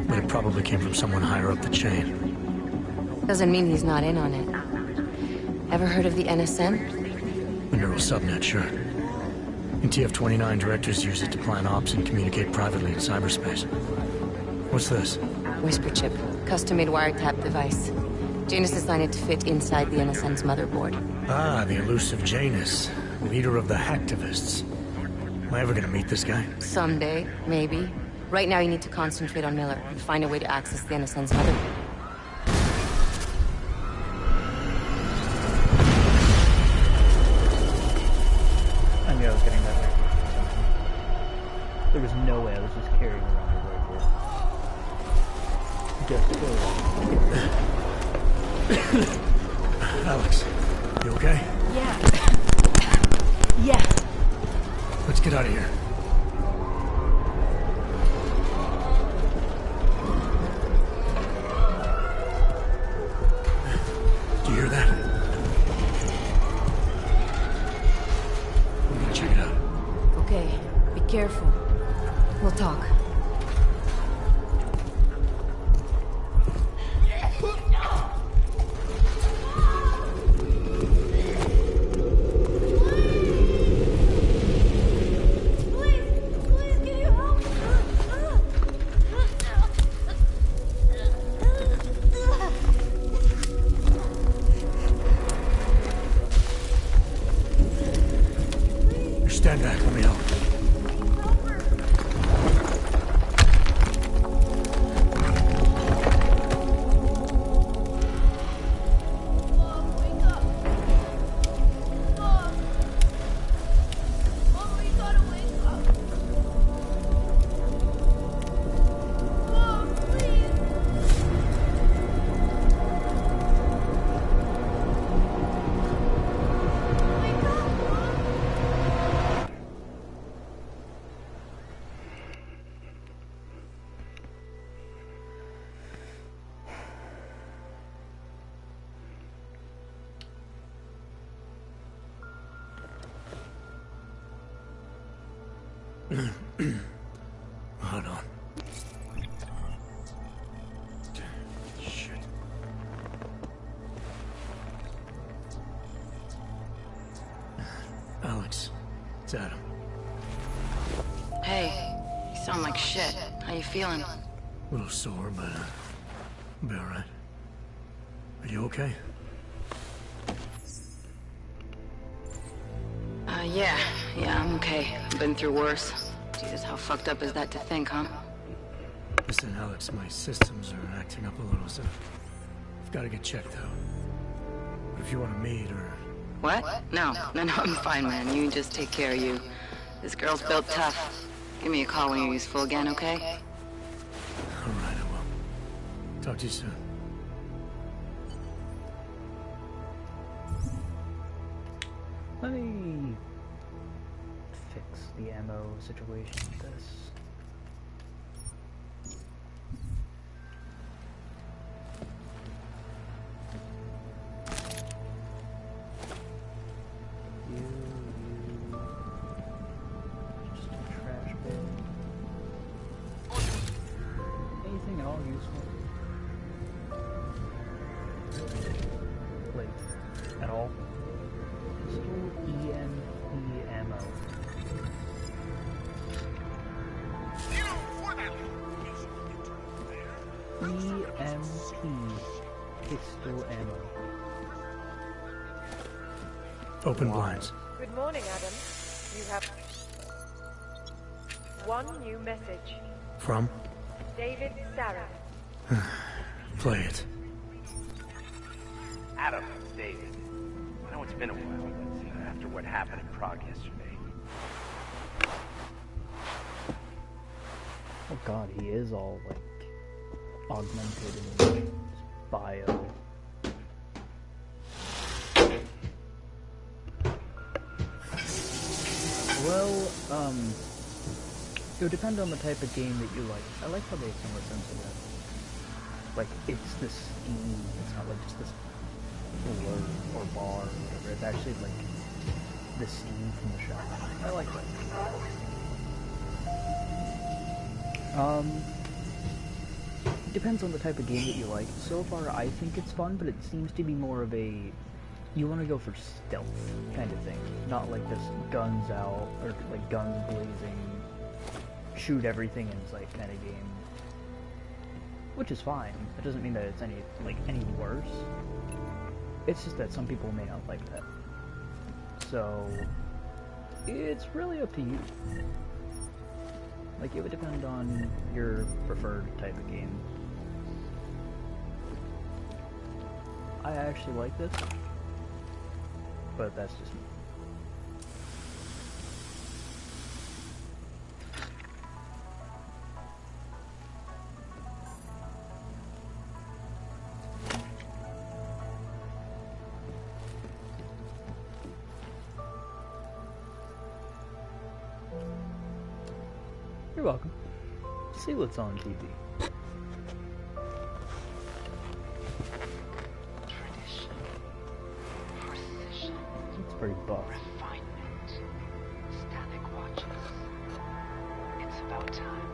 But it probably came from someone higher up the chain. Doesn't mean he's not in on it. Ever heard of the NSN? The neural subnet, sure. In TF-29, directors use it to plan ops and communicate privately in cyberspace. What's this? Whisper chip. Custom-made wiretap device. Janus designed it to fit inside the NSN's motherboard. Ah, the elusive Janus. Leader of the hacktivists. Am I ever gonna meet this guy? Someday, maybe. Right now you need to concentrate on Miller and find a way to access the NSN's motherboard. I knew I was getting that right. There was no way I was just carrying around a rifle. Alex, you okay? Yeah. Yes. Let's get out of here. Do you hear that? We're gonna check it out. Okay, be careful. We'll talk. Stand back, let me help. Hold on. Shit. Alex, it's Adam. Hey, you sound like shit. How you feeling? A little sore, but I'll be alright. Are you okay? Yeah, I'm okay. I've been through worse. Jesus, how fucked up is that to think, huh? Listen, Alex, my systems are acting up a little, so I've got to get checked out. But if you want to meet or... What? No, I'm fine, man. You just take care of you. This girl's built tough. Give me a call when you're useful again, okay? Alright, I will. Talk to you soon. Let me fix the ammo situation with this. Just a trash bin. Anything at all useful? Like, at all? Pistol EMP ammo. EMP pistol ammo. Open blinds. Good morning, Adam. You have one new message. From? David Sarah. Play it. Adam, David. I know it's been a while, but after what happened in Prague yesterday. Oh god, he is all, like, augmented in his bio. Well, it would depend on the type of game that you like. I like how they somewhat sensitive. Like, it's this steam, it's not like just this floor or bar or whatever, it's actually like the steam from the shop. I like that. Depends on the type of game that you like. So far I think it's fun, but it seems to be more of a, you want to go for stealth kind of thing. Not like this guns out, or like guns blazing, shoot everything in sight kind of game. Which is fine. It doesn't mean that it's any worse. It's just that some people may not like that. So, it's really up to you. Like, it would depend on your preferred type of game. I actually like this, but that's just me. You're welcome. See what's on TV. Tradition. Precision. It's pretty buff. Refinement. Static watches. It's about time.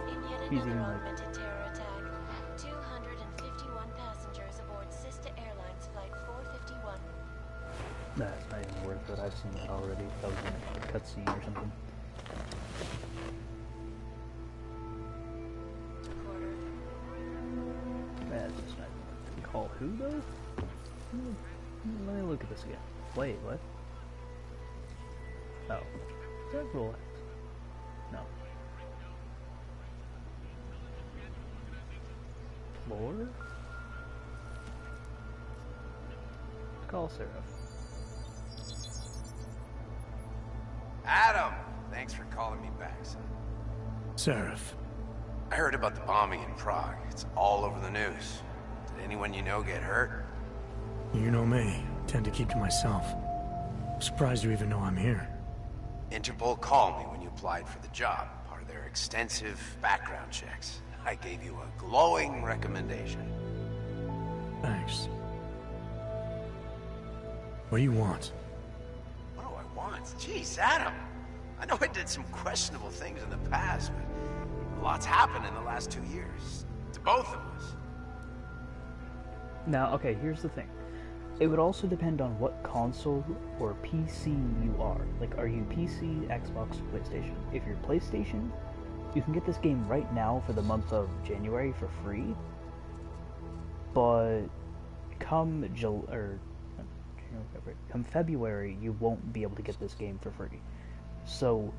In yet He's another even like, augmented terror attack, 251 passengers aboard Sister Airlines Flight 451. that's not even worth it. I've seen that already. That was in a cutscene or something. That's just not even call who though? Let me look at this again. Wait, what? Oh. Is that Rolex? No. Lore? Call Seraph. Adam! Thanks for calling me back, son. Seraph. I heard about the bombing in Prague. It's all over the news. Did anyone you know get hurt? You know me. Tend to keep to myself. Surprised you even know I'm here. Interpol called me when you applied for the job, part of their extensive background checks. I gave you a glowing recommendation. Thanks. What do you want? What do I want? Jeez, Adam! I know I did some questionable things in the past, but a lot's happened in the last 2 years. To both of us. Now, okay, here's the thing. It would also depend on what console or PC you are. Like, are you PC, Xbox, PlayStation? If you're PlayStation, you can get this game right now for the month of January for free. But come February, you won't be able to get this game for free. So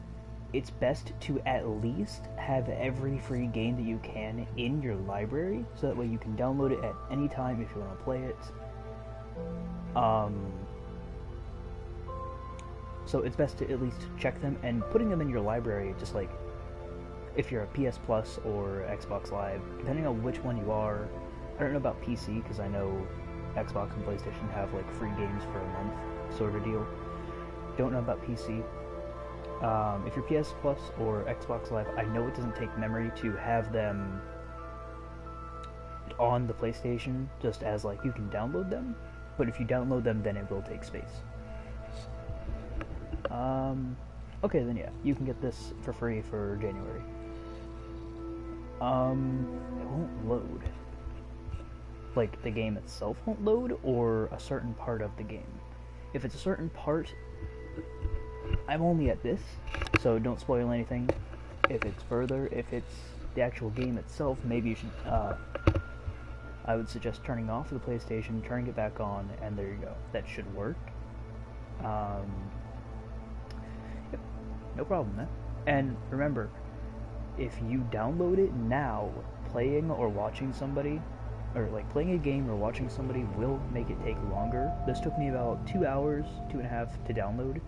it's best to at least have every free game that you can in your library, so that way you can download it at any time if you want to play it. So it's best to at least check them, and putting them in your library, just like if you're a PS Plus or Xbox Live, depending on which one you are. I don't know about PC, because I know Xbox and PlayStation have like free games for a month sort of deal. Don't know about PC. If you're PS Plus or Xbox Live, I know it doesn't take memory to have them on the PlayStation, just as like you can download them, but if you download them, then it will take space. Okay, then yeah, you can get this for free for January. It won't load. Like, the game itself won't load, or a certain part of the game. If it's a certain part, I'm only at this, so don't spoil anything. If it's further, if it's the actual game itself, maybe you should, I would suggest turning off the PlayStation, turning it back on, and there you go. That should work. Yep, no problem, man. And remember, if you download it now, playing or watching somebody, or like playing a game or watching somebody will make it take longer. This took me about 2 hours, 2.5 to download.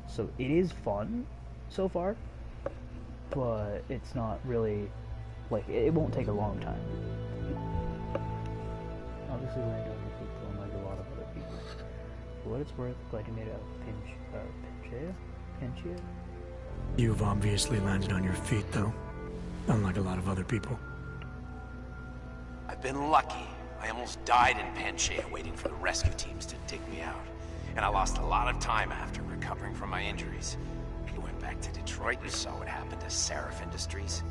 So it is fun so far, but it's not really, like, it won't take a long time. Obviously land on your feet, unlike a lot of other people. For what it's worth, glad you made a Pinchia? You've obviously landed on your feet, though. Unlike a lot of other people. I've been lucky. I almost died in Panchea waiting for the rescue teams to dig me out. And I lost a lot of time after recovering from my injuries. I went back to Detroit and saw what happened to Seraph Industries.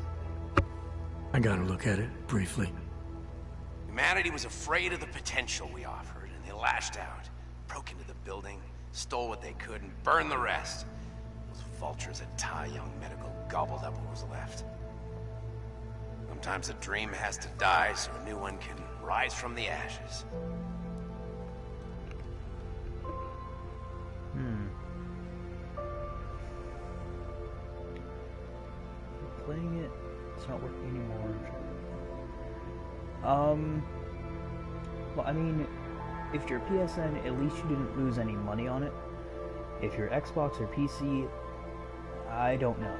I gotta look at it, briefly. Humanity was afraid of the potential we offered, and they lashed out. Broke into the building, stole what they could, and burned the rest. Those vultures at Tai Young Medical gobbled up what was left. Sometimes a dream has to die so a new one can rise from the ashes. Playing it, it's not working anymore. Well, I mean, if you're PSN, at least you didn't lose any money on it. If you're Xbox or PC, I don't know.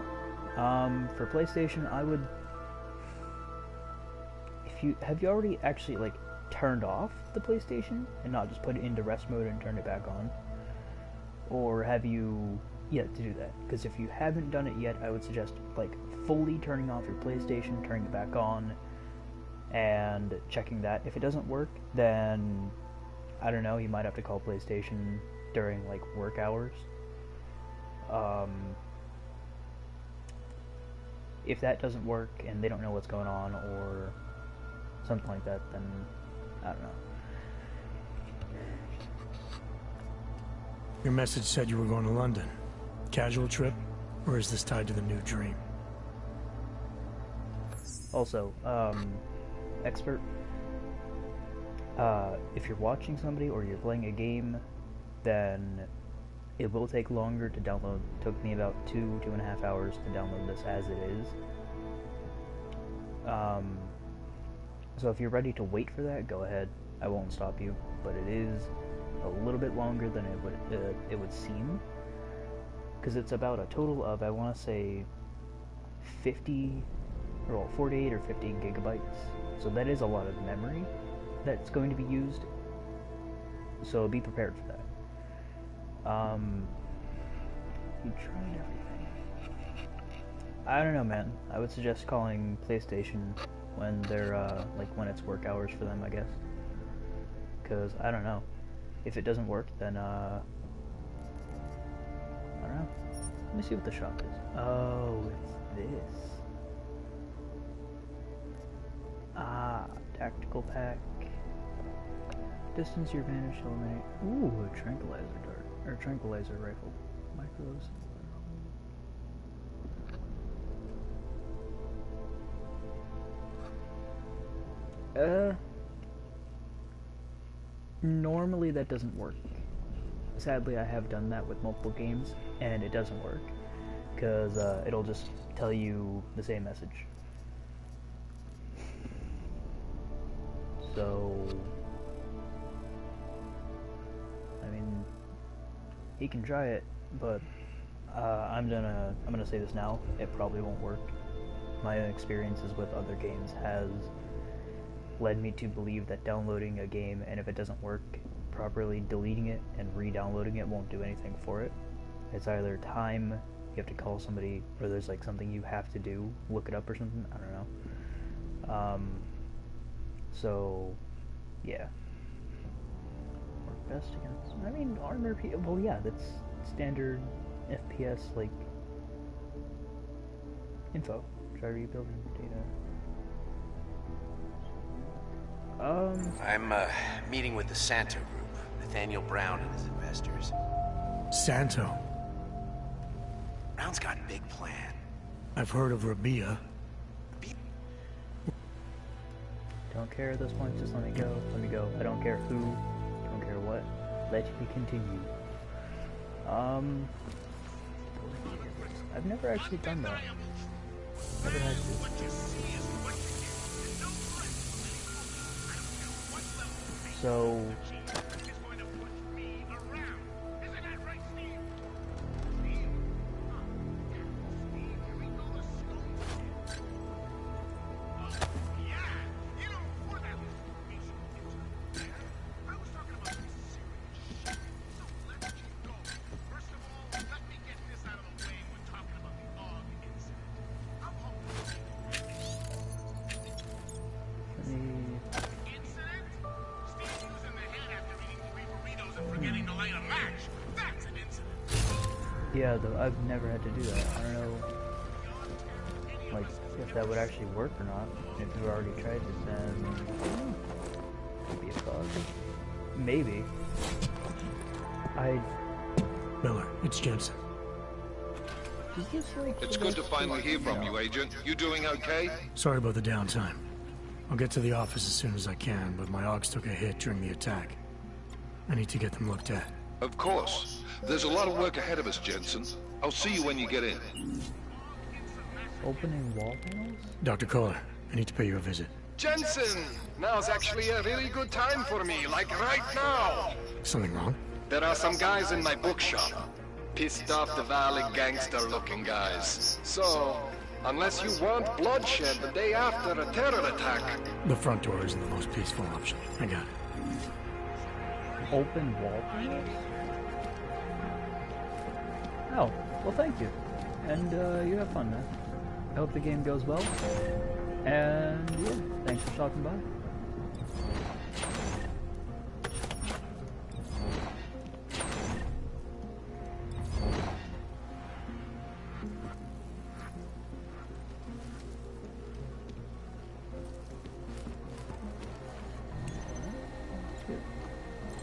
For PlayStation, I would... Have you already actually, like, turned off the PlayStation and not just put it into rest mode and turned it back on? Or have you yet to do that? Because if you haven't done it yet, I would suggest like fully turning off your PlayStation, turning it back on, and checking that. If it doesn't work, then I don't know, you might have to call PlayStation during like work hours. If that doesn't work and they don't know what's going on or something like that, then I don't know. Your message said you were going to London. Casual trip? Or is this tied to the new dream? Also, expert, if you're watching somebody or you're playing a game, then it will take longer to download. It took me about 2.5 hours to download this as it is. So if you're ready to wait for that, go ahead. I won't stop you, but it is a little bit longer than it would seem, because it's about a total of, I want to say, 48 or 50 gigabytes. So that is a lot of memory that's going to be used. So be prepared for that. You tried everything. I don't know, man. I would suggest calling PlayStation when they're, when it's work hours for them, I guess. Because, I don't know. If it doesn't work, then, I don't know. Let me see what the shop is. Oh, it's this. Ah, tactical pack. Distance your advantage to eliminate. Ooh, a tranquilizer dart. Or tranquilizer rifle. Micros. Normally that doesn't work. Sadly, I have done that with multiple games, and it doesn't work. Because it'll just tell you the same message. So, I mean, he can try it, but I'm gonna say this now. It probably won't work. My experiences with other games has led me to believe that downloading a game, and if it doesn't work properly, deleting it and re-downloading it won't do anything for it. It's either time, you have to call somebody, or there's like something you have to do, look it up or something, I don't know. So, yeah. Work best against, I mean, armor, well yeah, that's standard FPS, like, info. Try rebuilding data. I'm meeting with the Santo group, Nathaniel Brown and his investors. Santo? Brown's got a big plan. I've heard of Rabia. Don't care at this point, just let me go. Let me go. I don't care who, don't care what. Let me continue. I've never actually done that. Never had to. So... Yeah, though, I've never had to do that. I don't know, like, if that would actually work or not. If you've already tried it, then... could be a bug. Maybe. Miller, it's Jensen. Is this like... It's good to finally hear from you, Agent. You doing okay? Sorry about the downtime. I'll get to the office as soon as I can, but my AUGs took a hit during the attack. I need to get them looked at. Of course. There's a lot of work ahead of us, Jensen. I'll see you when you get in. Opening wall panels? Dr. Kohler, I need to pay you a visit. Jensen! Now's actually a really good time for me, like right now! Something wrong? There are some guys in my bookshop. Pissed off the Valley gangster-looking guys. So, unless you want bloodshed the day after a terror attack... The front door isn't the most peaceful option. I got it. Open wall panels? Oh, well thank you. And you have fun, man. I hope the game goes well. And yeah, thanks for stopping by.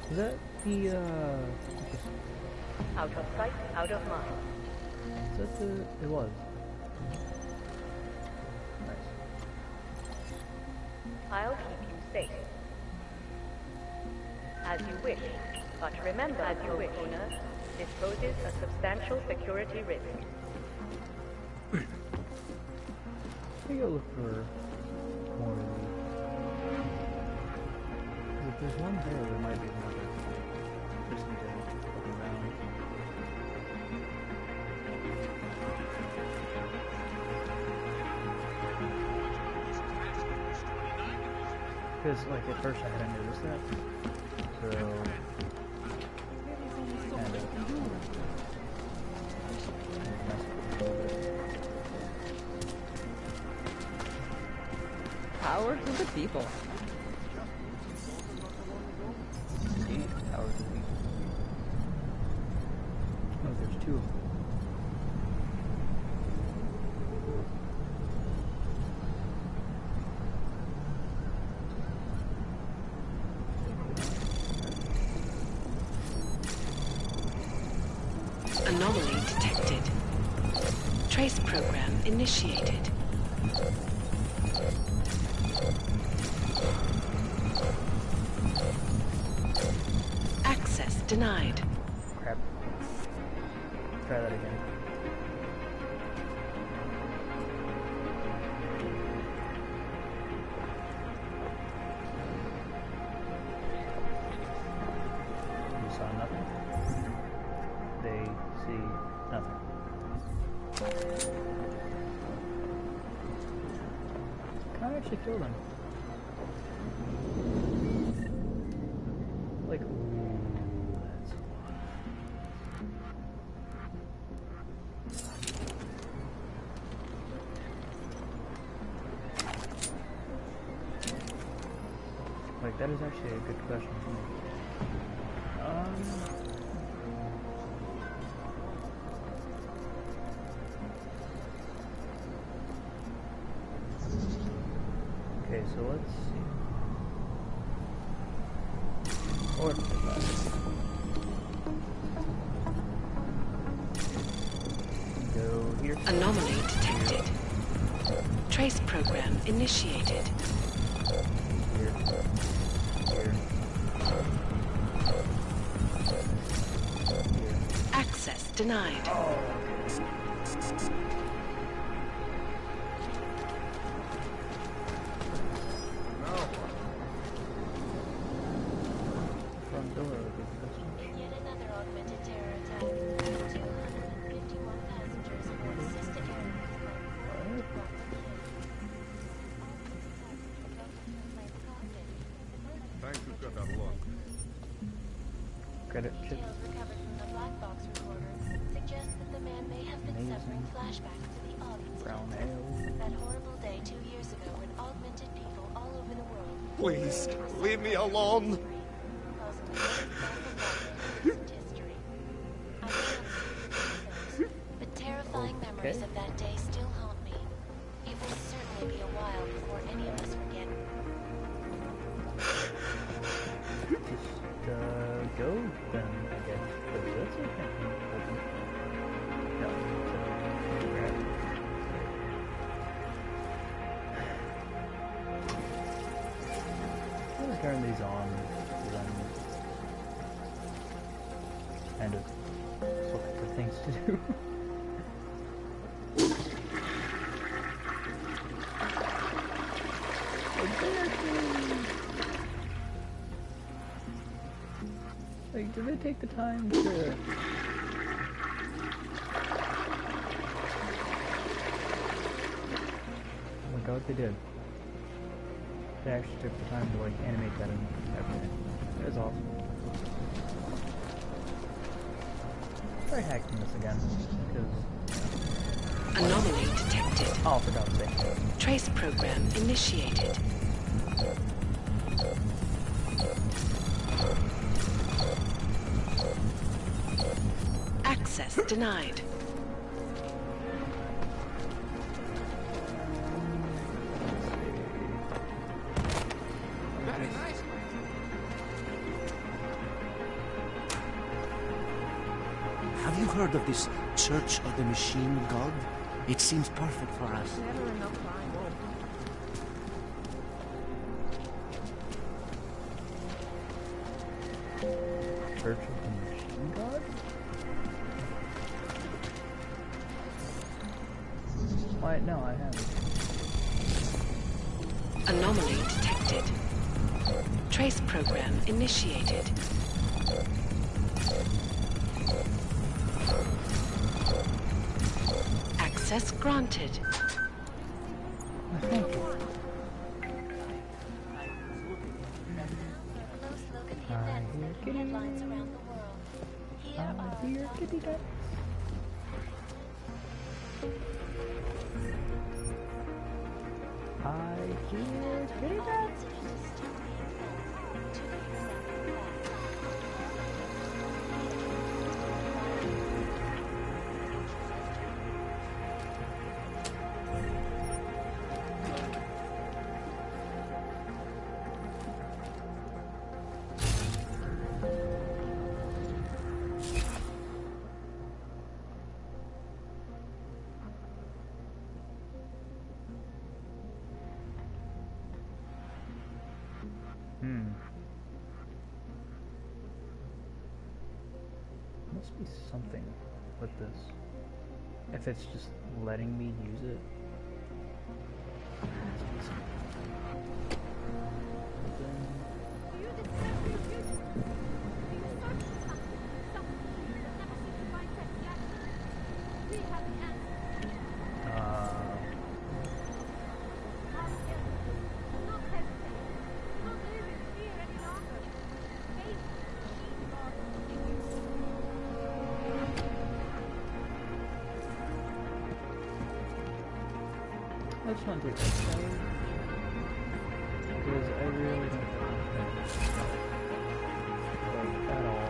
Is that the, Out of sight, out of mind. Is that the... It was. Nice. I'll keep you safe. As you wish. But remember, as you wish, owner, this poses a substantial security risk. Let me go look for more of these. If there's one there, there might be another. Just need to look around. Because, like, at first I hadn't noticed that. So... kind of... Power to the people. Indeed, power to the people. Oh, there's two of them. Anomaly detected. Trace program initiated. Access denied. Crap. Try that again. You saw nothing? They see nothing. Can I actually kill them? Like, ooh, that's a lot. Like, that is actually a good question for me. Okay, so let's see. Or go here. Anomaly detected. Trace program initiated. Here. Here. Here. Access denied. Front door would be the best one. In yet another augmented terror attack, 251 passengers aboard Sister Thanks, we've got that lock. Credit chip. Details recovered from the black box recorder suggest that the man may have been suffering flashbacks to the August. Brown ale. That horrible day 2 years ago when augmented people all over the world Please, leave me alone. causing the greatest mass of wonder in recent history. I cannot speak for details, but terrifying memories of that day still haunt me. It will certainly be a while before any of us forget. Just, go then, I guess. But that's okay. Open. No. Grab. I'm gonna turn these on because I'm kind of looking for things to do. Like, do they take the time to... Oh my god, they did. They actually took the time to, like, animate that and everything. That is awesome. try hacking this again, because... Anomaly detected. Oh, for God's sake. Trace program initiated. Access denied. Have you heard of this Church of the Machine God? It seems perfect for us. Never enough time. Church of the Machine God? Why, no, I haven't. Anomaly detected. Trace program initiated. Access granted. Thank you. I hear kitty cats. I hear kitty cats. Must be something with this. If it's just letting me use it. I just want to take that shower because I really don't like at all.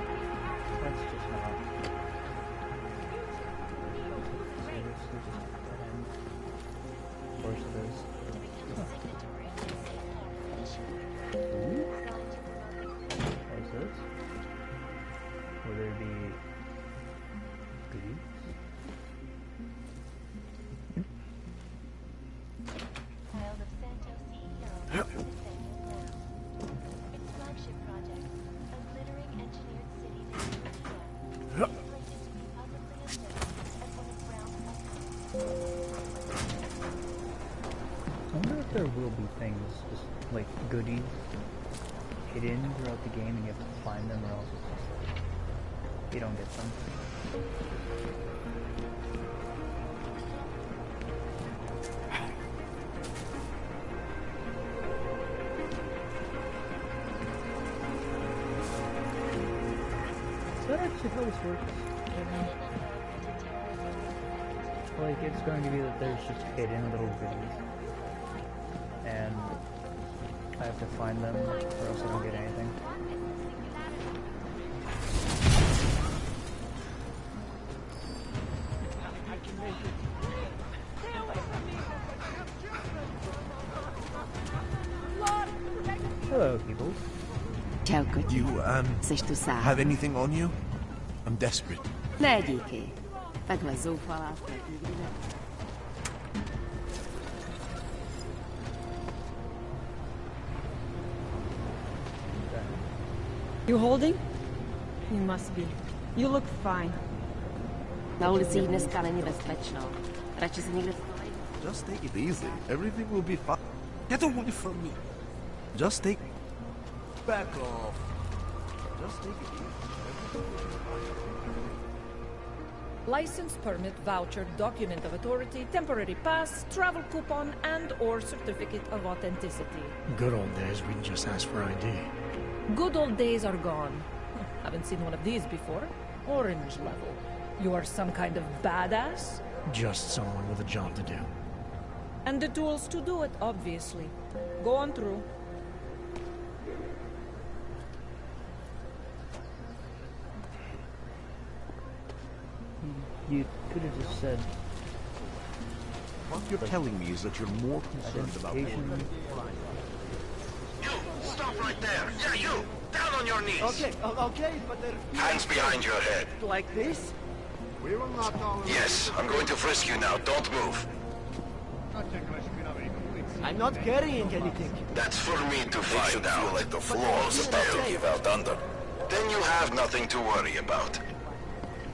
That's just not. Seriously, just dead end. Of course it is. Ooh. What is this? Will there be goodies? I wonder if there will be things, just like goodies, hidden throughout the game and you have to find them or else it's just like, you don't get them. Is that actually how this works? Like, it's going to be that there's just hidden little goodies. And I have to find them, or else I don't get anything. Hello, people. You, have anything on you? I'm desperate. Ne díky. Takhle zoufalá jste nikdy ne. You holding? You must be. You look fine. Na ulici dneska není bezpečno. Radši se někde schovej. Just take it easy. Everything will be fine. Get away from me. Just take... Back off. Just take it easy. License, permit, voucher, document of authority, temporary pass, travel coupon, and/or certificate of authenticity. Good old days, we can just ask for ID. Good old days are gone. Haven't seen one of these before. Orange level. You are some kind of badass? Just someone with a job to do. And the tools to do it, obviously. Go on through. You could have just said... What you're telling me is that you're more concerned about... You! Stop right there! Yeah, you! Down on your knees! Okay, but they're... Hands behind your head. Like this? We will not tolerate... Yes, I'm going to frisk you now. Don't move. I'm not carrying anything. That's for me to find out. Feel like the floor's about to give out under. Then you have nothing to worry about.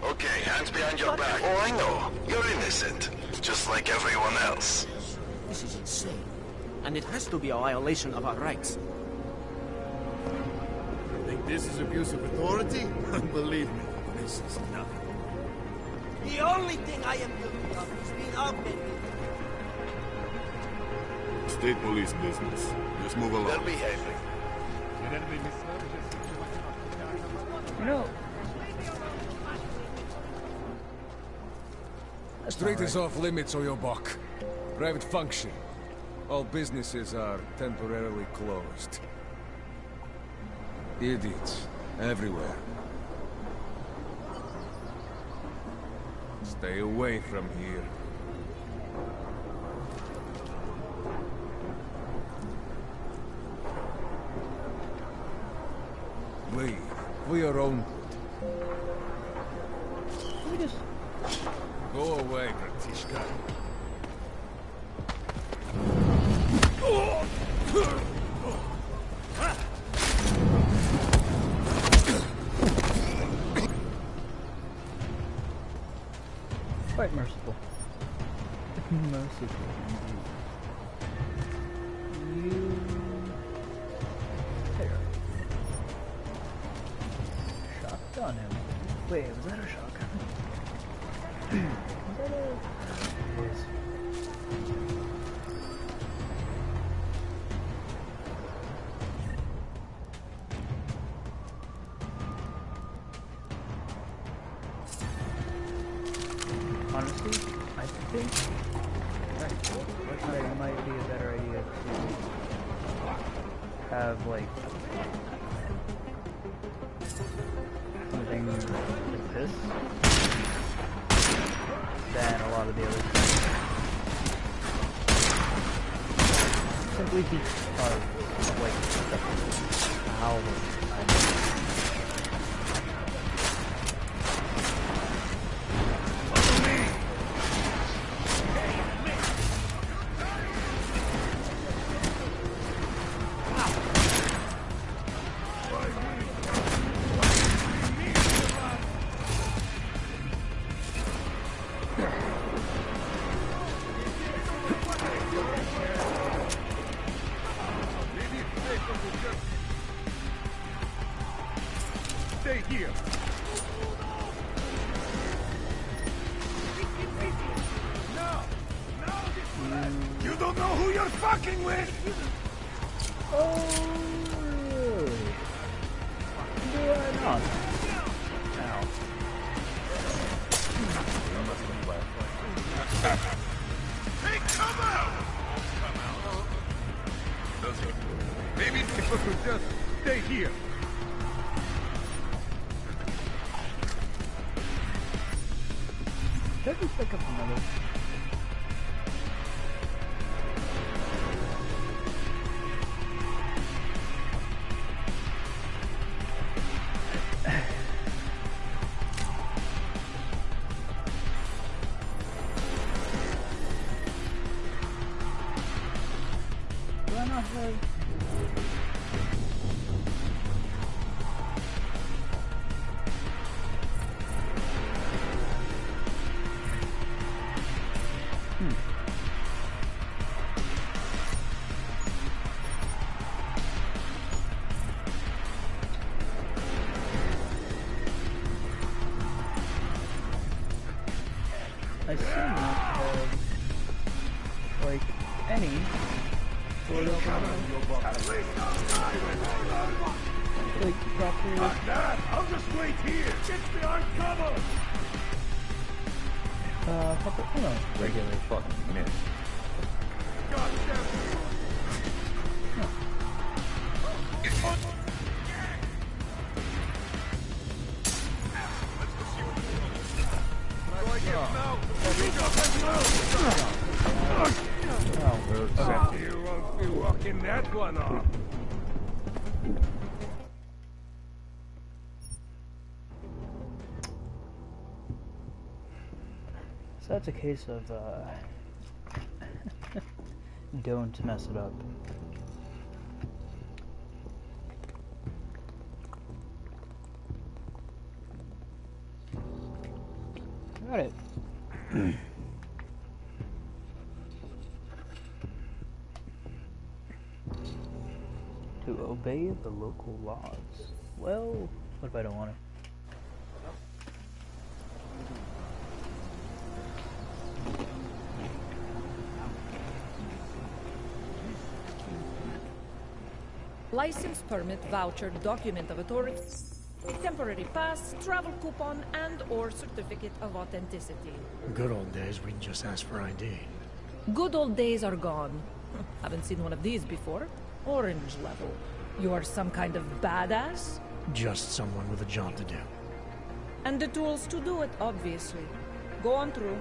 Okay, hands behind your back. Oh, I know. You're innocent. Just like everyone else. This is insane. And it has to be a violation of our rights. You think this is abuse of authority? Believe me, this is nothing. The only thing I am guilty of is being augmented. State police business. Just move along. They're behaving. You know... Street is off limits, Oyobok. Private function. All businesses are temporarily closed. Idiots. Everywhere. Stay away from here. Leave. For your own good. Let me just... Go away, Bratishka. Quite merciful. Merciful indeed. You... There. Shotgun him. Wait, was that a shotgun? Was that a... It is. Honestly, I think that it might be a better idea to have, like, something like this than a lot of the other things. Simply because of, like, how Stay here. You don't know who you're fucking with? Oh, really? Do I not? Ow. Hey, come out! Maybe people could just stay here. Should I just pick up another? Do I not have... I seem not to have, like, any sort of, like, proper... I'll just wait here. Get behind cover. Couple, you know, regular fucking miss. You won't be walking that one off. So that's a case of, don't mess it up. Got it. To obey the local laws. Well, what if I don't want to? License, permit, voucher, document of authority, temporary pass, travel coupon, and or certificate of authenticity. Good old days, we'd just ask for ID. Good old days are gone. Haven't seen one of these before. Orange level. You are some kind of badass? Just someone with a job to do. And the tools to do it, obviously. Go on through.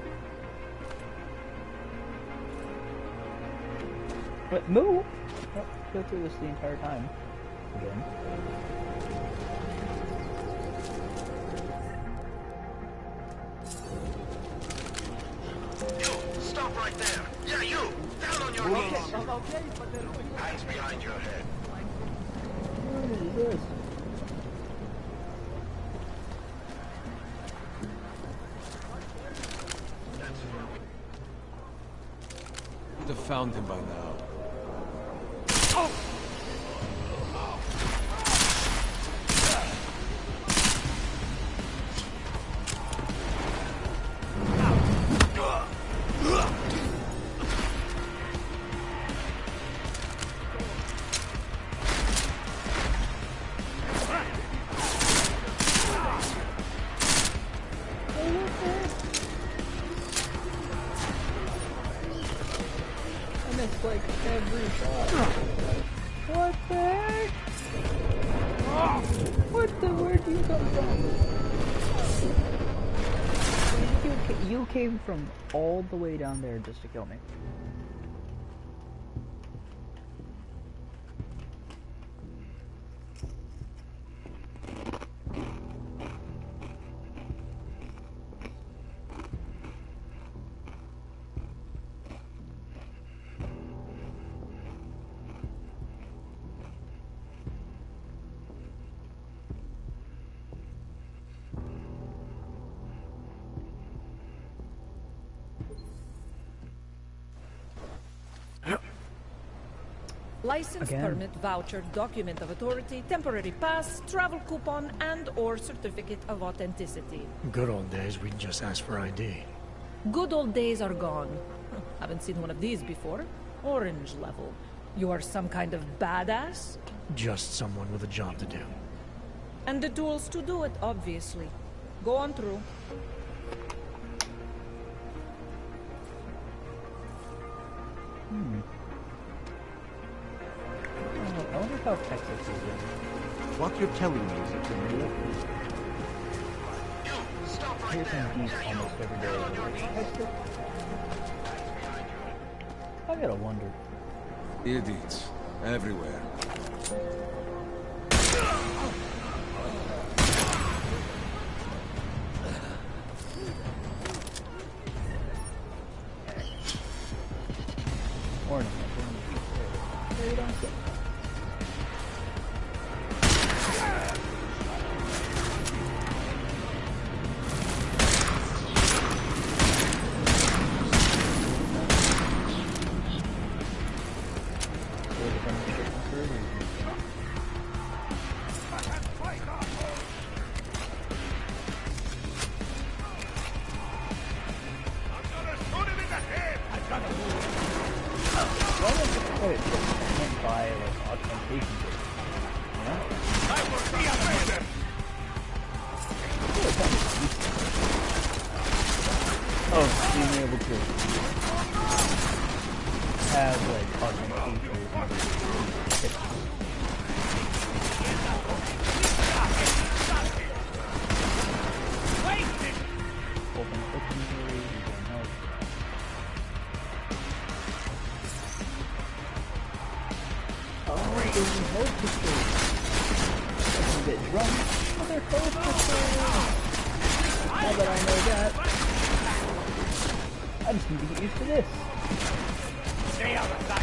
What? Move! Oh, go through this the entire time. Again. You! Stop right there! Yeah, you! Down on your knees! Hands behind your head. What is this? You'd have found him by now. Like every shot. What the heck? What the? Where do you come from? You came from all the way down there just to kill me. License, permit, voucher, document of authority, temporary pass, travel coupon, and or certificate of authenticity. Good old days, we'd just ask for ID. Good old days are gone. Haven't seen one of these before. Orange level. You are some kind of badass? Just someone with a job to do. And the tools to do it, obviously. Go on through. I wonder how Texas is in. What you're telling me is that you're real. I hear from geese almost every day. I gotta wonder. Idiots. Everywhere. Warning. of being able to have like awesome features and tips. Open quick inventory, you can help. Oh, there's a health pistol. I can get drunk with their health pistol. Now that I know that, I just need to get used to this. Stay out of sight.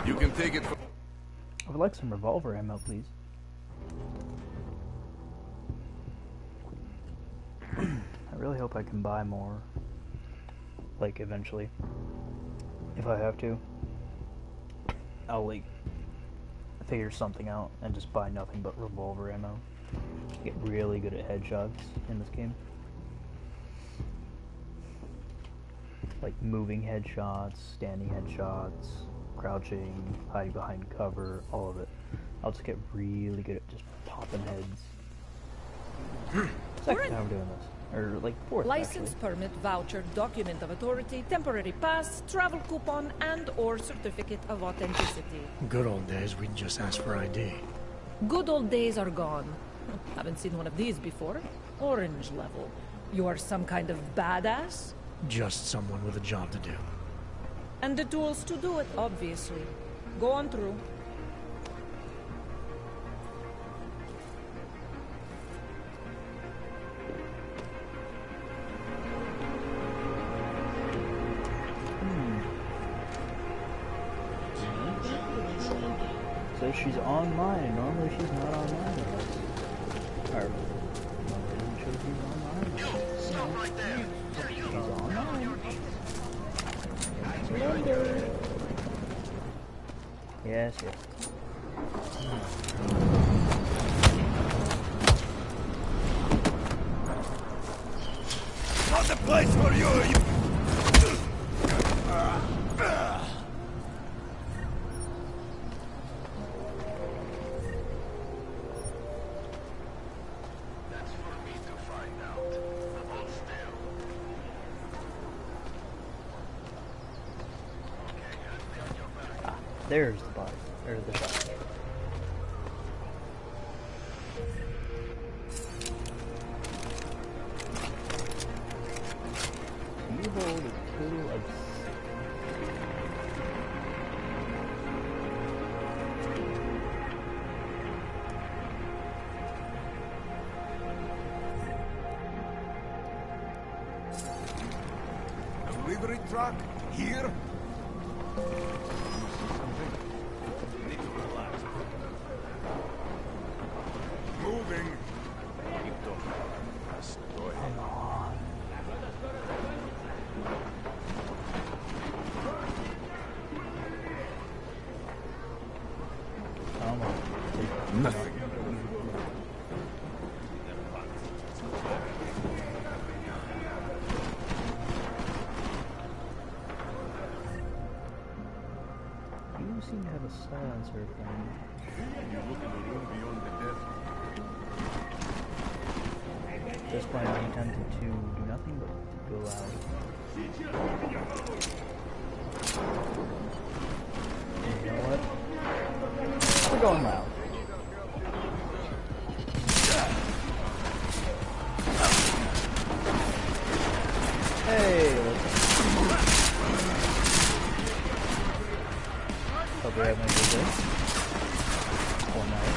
You can take it for... I would like some revolver ammo, please. I really hope I can buy more. Like, eventually. If I have to. I'll, like, figure something out and just buy nothing but revolver ammo. Get really good at headshots in this game. Like, moving headshots, standing headshots, crouching, hiding behind cover, all of it. I'll just get really good at just popping heads. Second time we're doing this. Or like fourth, License, actually. permit, voucher, document of authority, temporary pass, travel coupon, and or certificate of authenticity. Good old days, we'd just ask for ID. Good old days are gone. Haven't seen one of these before. Orange level. You are some kind of badass? Just someone with a job to do. And the tools to do it, obviously. Go on through. So she's online, and normally she's not online with us. Or, no, it doesn't show she's online. Stop right there! She's online. Surrender! Yes, yes. Not the place for you! There's the body, or the shot. You hold a total of... Delivery truck here? Moving. Come on. Come on. Nothing. You seem to have a silencer thing. You look in the room beyond the desk. This point I'm tempted to do nothing but go loud. And you know what? We're going loud. Hey, hope you're having a good day. Or night.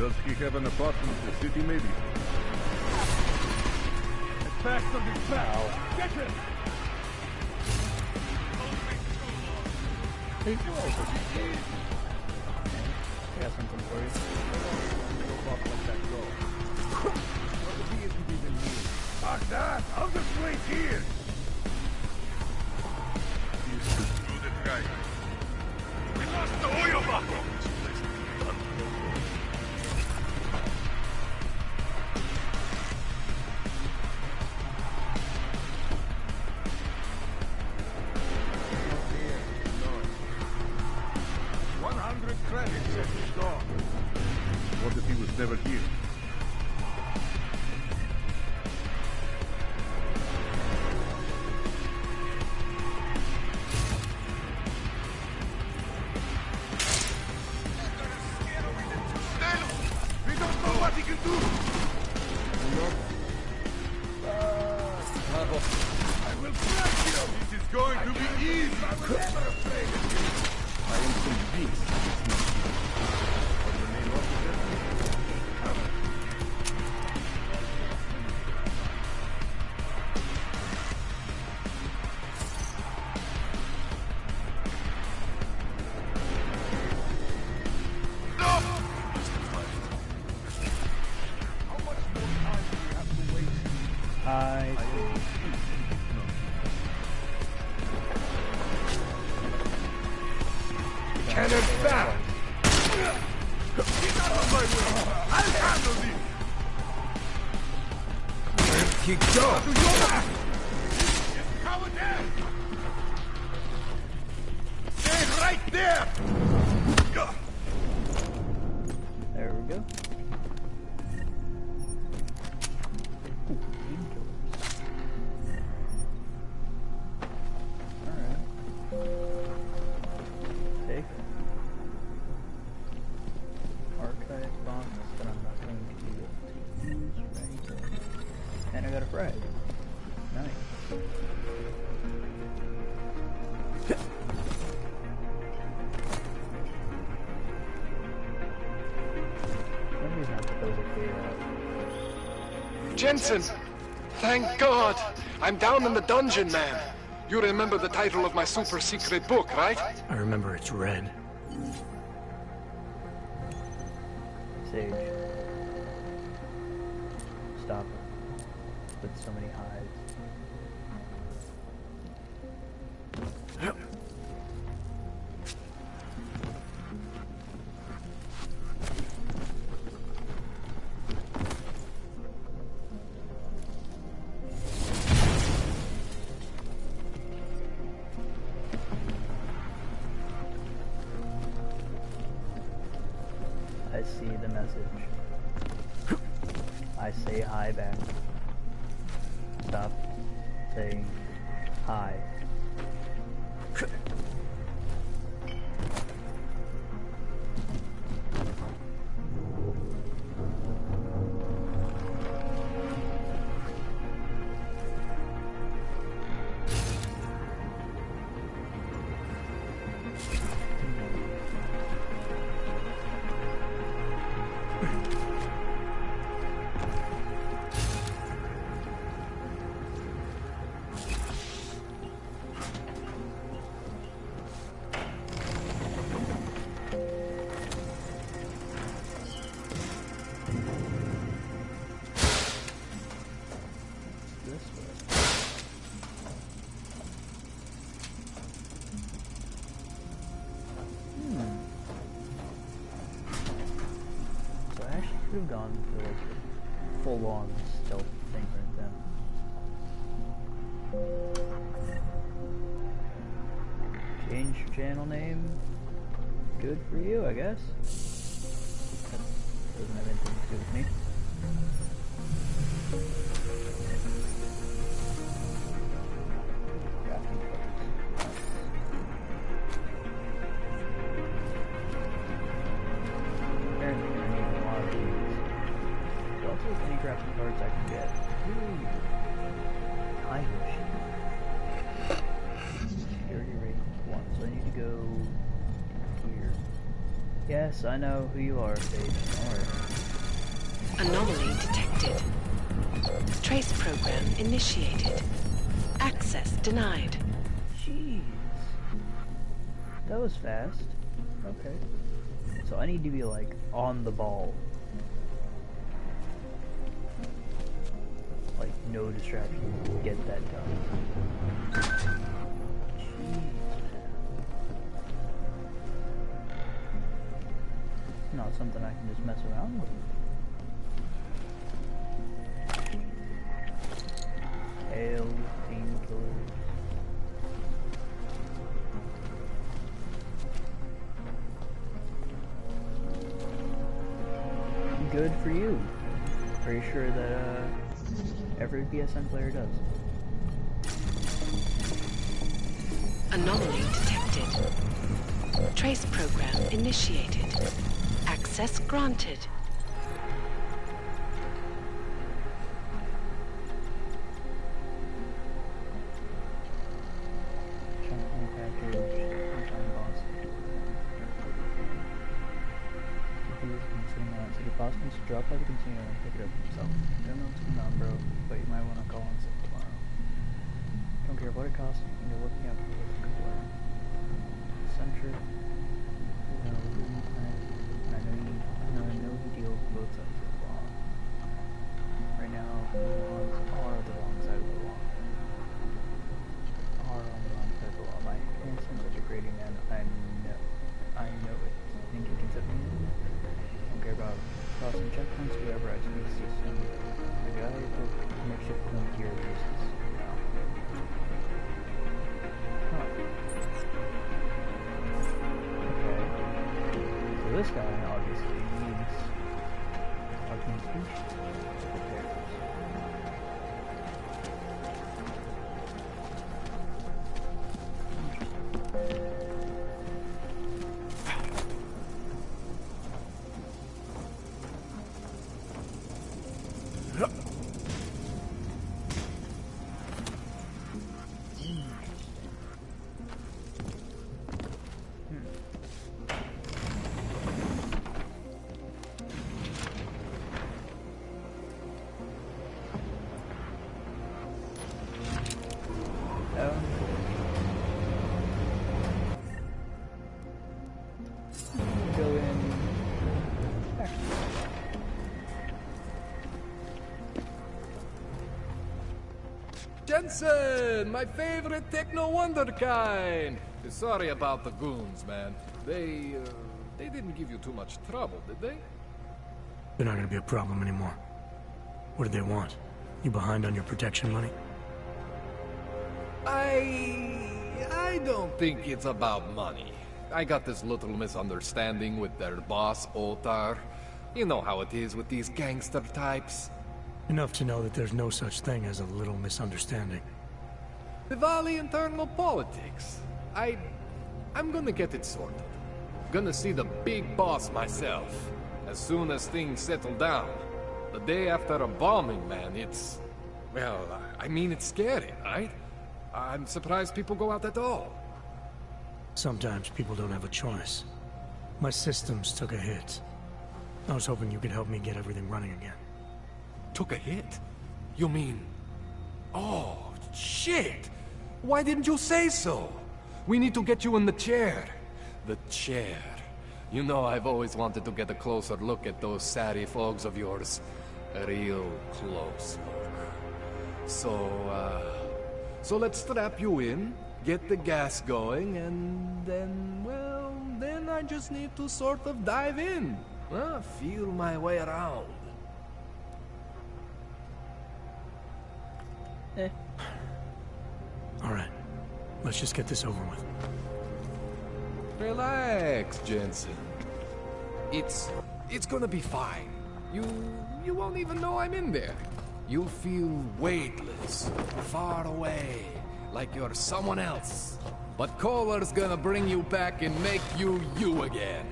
Does he have an apartment in the city, maybe? Back from his back! Get him! Hey, I got something for you. Walk like that door. He isn't even near. Like that! I'll just wait here! Do the right. We lost the oil buckle! What if he was never here? We don't know what he can do! I will crush you! This is going to be easy! I will never afraid of you! I am convinced it's not Cannon back! Get out of my way! I'll handle this! Where'd he go? To your back! Just cover them! Stay right there! There we go. Jensen! Thank God! I'm down in the dungeon, man. You remember the title of my super secret book, right? I remember it's red. Sage. Stop. With so many hides. I see the message. I say hi back. Stop saying hi. Could have gone for like a full-on stealth thing right then. Change your channel name. Good for you, I guess. That doesn't have anything to do with me. Crafting cards I can get. Time machine. Security rating 1, so I need to go here. Yes, I know who you are, Sage. Don't worry. Anomaly detected. Trace program initiated. Access denied. Jeez. That was fast. Okay. So I need to be like on the ball. Like no distractions. Get that done. Jeez. It's not something I can just mess around with. Hail, painkillers. Good for you. Pretty sure that every PSN player does. Anomaly detected. Trace program initiated. Access granted. Drop by the container and pick it up himself. Don't know what's going on, bro, but you might want to call in sick tomorrow. Don't care what it costs, you can look me up with a complaint. Center, you know who you plan, and I know he deals with both sides of the law. Right now, the laws are the wrong side of the law. Are on the wrong side of the law. My handsome, such a grading man, I know it. Think you can set me in? Don't care about crossing checkpoints, whoever I speak to soon. The guy who makeshift home here uses now. Huh. Okay. So this guy obviously needs talking speech repairs. Go in. Jensen, my favorite techno wonderkind. Sorry about the goons, man. They didn't give you too much trouble, did they? They're not gonna be a problem anymore. What do they want? You behind on your protection money? I don't think it's about money. I got this little misunderstanding with their boss, Otar. You know how it is with these gangster types. Enough to know that there's no such thing as a little misunderstanding. Diwali internal politics. I'm gonna get it sorted. Gonna see the big boss myself. As soon as things settle down. The day after a bombing, man, it's... Well, I mean, it's scary, right? I'm surprised people go out at all. Sometimes people don't have a choice. My systems took a hit. I was hoping you could help me get everything running again. Took a hit? You mean... Oh, shit! Why didn't you say so? We need to get you in the chair. The chair. You know I've always wanted to get a closer look at those savvy folks of yours. A real close look. So let's strap you in, get the gas going, and then, well, then I just need to sort of dive in. Feel my way around. Alright, let's just get this over with. Relax, Jensen. It's gonna be fine. You won't even know I'm in there. You'll feel weightless, far away, like you're someone else. But Kohler's gonna bring you back and make you you again.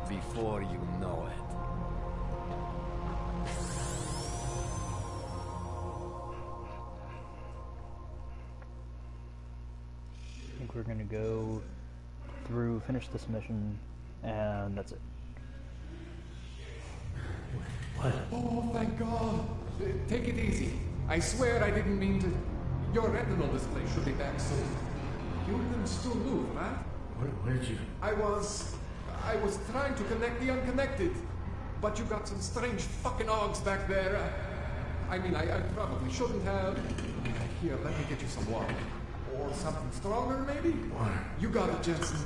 Before you know it. I think we're gonna go finish this mission, and that's it. What? Oh, thank God. Take it easy. I swear I didn't mean to... Your retinal display should be back soon. You can still move, right? Where did you... I was trying to connect the unconnected. But you got some strange fucking ogs back there. I probably shouldn't have. Here, let me get you some water. Or something stronger, maybe? Water. You got it, Jensen.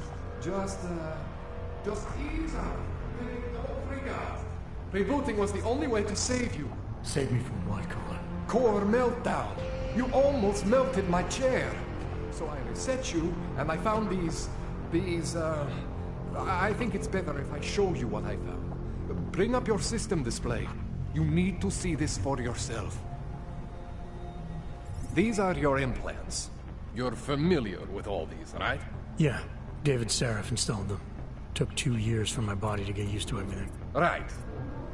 Just ease up. Don't freak out. Rebooting was the only way to save you. Save me from what, Colin? Core meltdown. You almost melted my chair. So I reset you, and I found these... I think it's better if I show you what I found. Bring up your system display. You need to see this for yourself. These are your implants. You're familiar with all these, right? Yeah. David Sarif installed them. Took 2 years for my body to get used to everything. Right.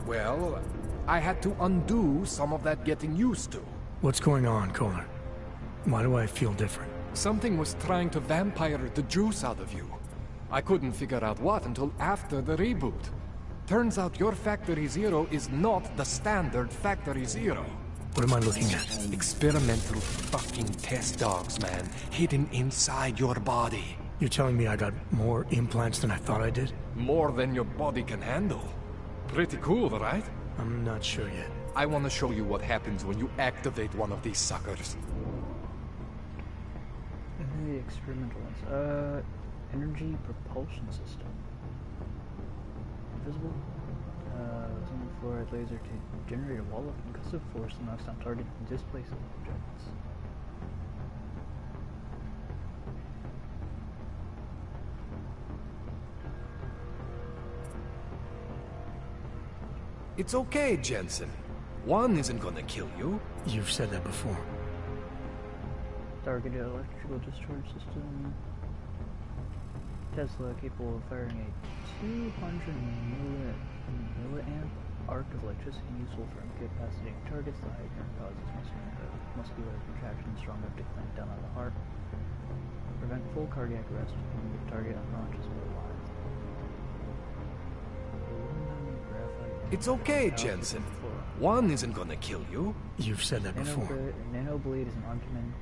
Well, I had to undo some of that getting used to. What's going on, Kohler? Why do I feel different? Something was trying to vampire the juice out of you. I couldn't figure out what until after the reboot. Turns out your Factory Zero is not the standard Factory Zero. What am I looking at? Experimental fucking test dogs, man. Hidden inside your body. You're telling me I got more implants than I thought I did? More than your body can handle. Pretty cool, right? I'm not sure yet. I want to show you what happens when you activate one of these suckers. The experimental ones. Energy propulsion system. Invisible. Using the fluoride laser to generate a wall of concussive force that knocks down target and displaces objects. It's okay, Jensen. One isn't gonna kill you. You've said that before. Targeted electrical discharge system. Tesla capable of firing a 200 milliamp arc of electricity useful for incapacitating targets. The high current causes muscular contraction strong enough to clamp down on the heart. Prevent full cardiac arrest when the target unconscious or alive. It's okay, Jensen. One isn't gonna kill you. You've said that before. Nanoblade is an augment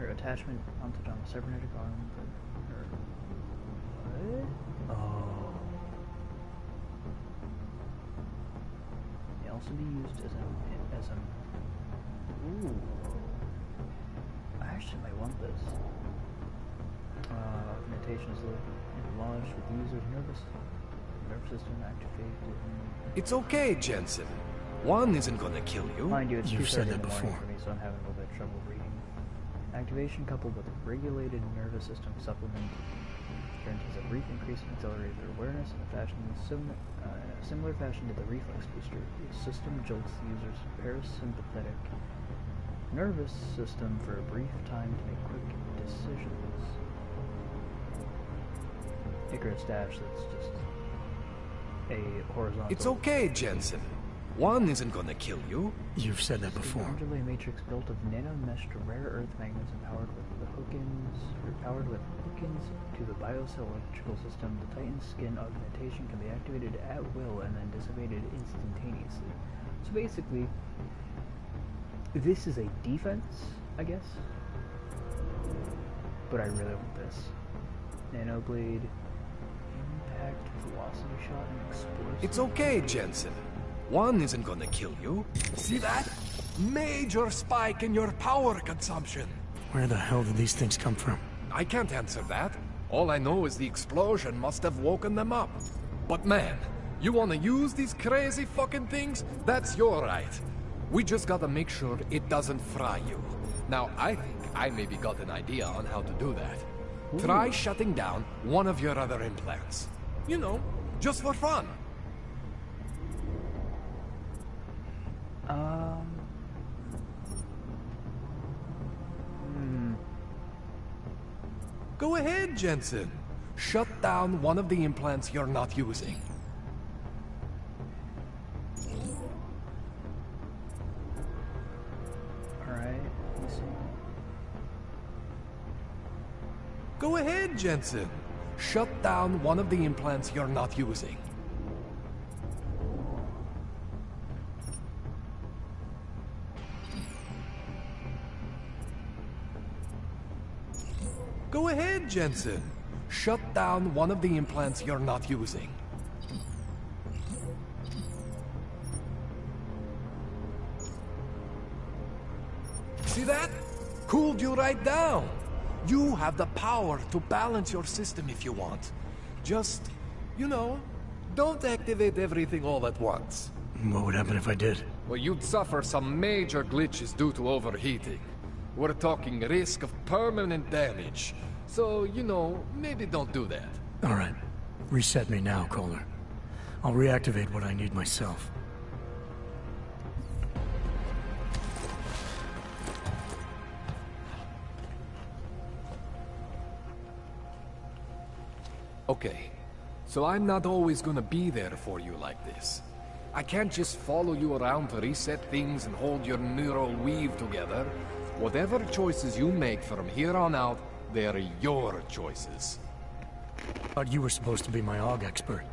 or attachment mounted on a cybernetic arm. What? Oh. May also be used as a. Ooh. I actually might want this. Augmentation is launched with the user's nervous system activated. It's okay, Jensen. One isn't gonna kill you. Mind you, it's You've said that 2:30 in the morning before. for me, so I'm having a little bit of trouble reading. Activation coupled with a regulated nervous system supplement guarantees a brief increase in accelerated awareness in a similar fashion to the reflex booster. The system jolts the user's parasympathetic nervous system for a brief time to make quick decisions. Icarus Dash, that's just a horizontal... It's okay, Jensen. One isn't gonna kill you. You've said that before. Underlay matrix built of nano-meshed rare earth magnets and powered with hookins to the biocell electrical system. The Titan skin augmentation can be activated at will and then dissipated instantaneously. So basically, this is a defense, I guess. But I really want this. Nanoblade, impact, velocity shot, and explosive. It's okay, Jensen. One isn't gonna kill you. See that? Major spike in your power consumption. Where the hell did these things come from? I can't answer that. All I know is the explosion must have woken them up. But man, you wanna use these crazy fucking things? That's your right. We just gotta make sure it doesn't fry you. Now, I think I maybe got an idea on how to do that. Ooh. Try shutting down one of your other implants. You know, just for fun. Go ahead, Jensen. Shut down one of the implants you're not using. Alright, let's see. Go ahead, Jensen. Shut down one of the implants you're not using. Jensen. Shut down one of the implants you're not using. See that? Cooled you right down. You have the power to balance your system if you want. Just, you know, don't activate everything all at once. What would happen if I did? Well, you'd suffer some major glitches due to overheating. We're talking risk of permanent damage. So, you know, maybe don't do that. All right. Reset me now, Kohler. I'll reactivate what I need myself. Okay, so I'm not always gonna be there for you like this. I can't just follow you around to reset things and hold your neural weave together. Whatever choices you make from here on out, they're your choices. Thought you were supposed to be my AUG expert.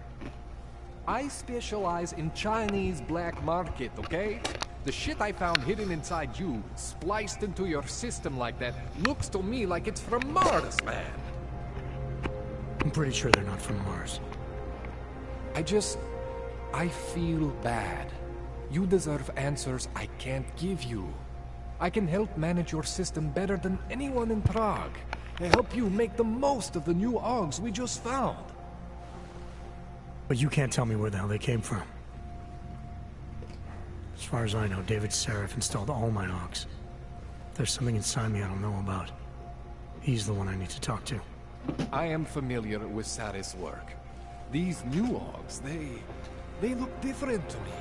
I specialize in Chinese black market, okay? The shit I found hidden inside you, spliced into your system like that, looks to me like it's from Mars, man. I'm pretty sure they're not from Mars. I feel bad. You deserve answers I can't give you. I can help manage your system better than anyone in Prague. And help you make the most of the new AUGs we just found. But you can't tell me where the hell they came from. As far as I know, David Seraph installed all my AUGs. There's something inside me I don't know about. He's the one I need to talk to. I am familiar with Sarah's work. These new AUGs, they look different to me.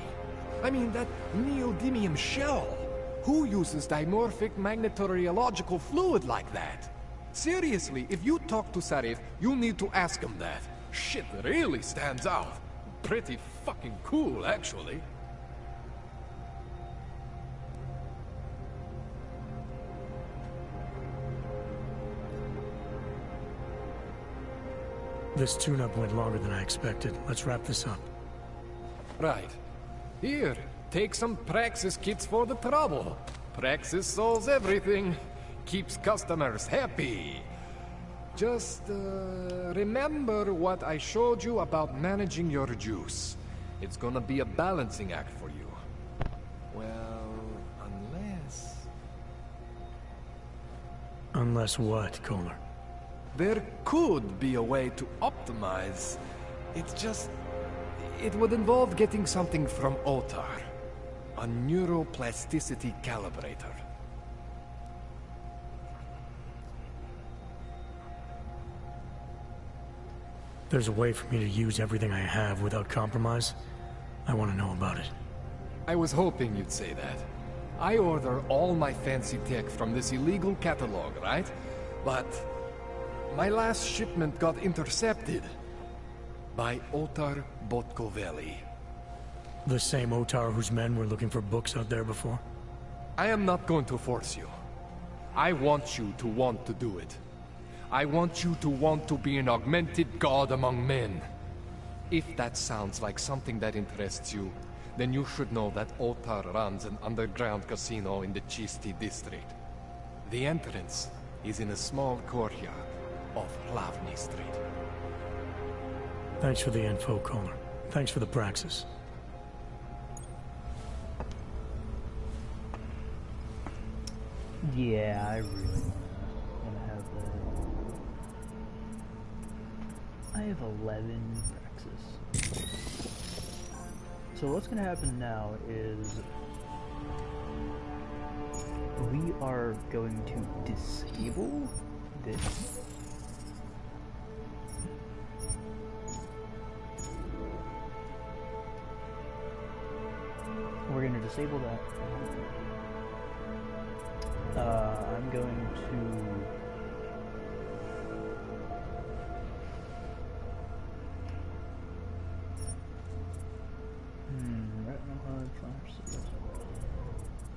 I mean, that neodymium shell. Who uses dimorphic magnetorheological fluid like that? Seriously, if you talk to Sarif, you need to ask him that. Shit really stands out. Pretty fucking cool, actually. This tune-up went longer than I expected. Let's wrap this up. Right. Here, take some Praxis kits for the trouble. Praxis solves everything. Keeps customers happy. Just, remember what I showed you about managing your juice. It's gonna be a balancing act for you. Well, unless... Unless what, Kohler? There could be a way to optimize. It would involve getting something from Otar. A neuroplasticity calibrator. There's a way for me to use everything I have without compromise? I want to know about it. I was hoping you'd say that. I order all my fancy tech from this illegal catalog, right? But my last shipment got intercepted by Otar Botkoveli. The same Otar whose men were looking for books out there before? I am not going to force you. I want you to want to do it. I want you to want to be an augmented god among men. If that sounds like something that interests you, then you should know that Otar runs an underground casino in the Chisti district. The entrance is in a small courtyard off Hlavny Street. Thanks for the info, Kohler. Thanks for the praxis. Yeah, I really want to have that. I have 11 praxis. So what's going to happen now is we are going to disable this. We're going to disable that. I'm going to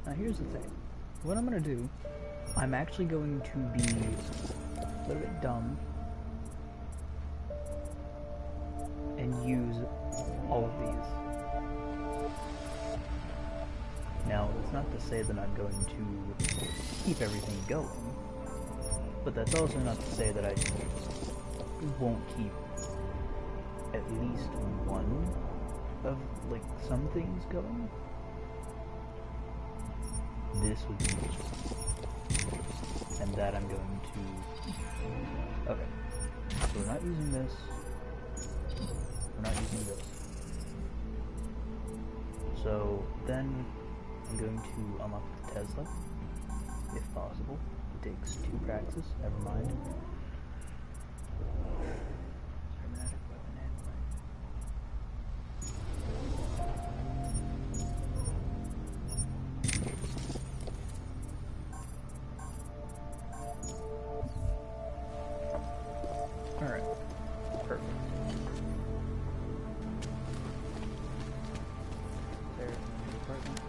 now here's the thing. What I'm going to do, I'm actually going to be a little bit dumb and use all of these. Now, it's not to say that I'm going to keep everything going, But that's also not to say that I won't keep at least one of, like, some things going. This would be useful. And that I'm going to... Okay. So we're not using this. We're not using this. So then I'm going to unlock the Tesla, if possible. It takes 2 praxis, never mind. Cybernetic weapon handling. Alright, perfect. There, apartment.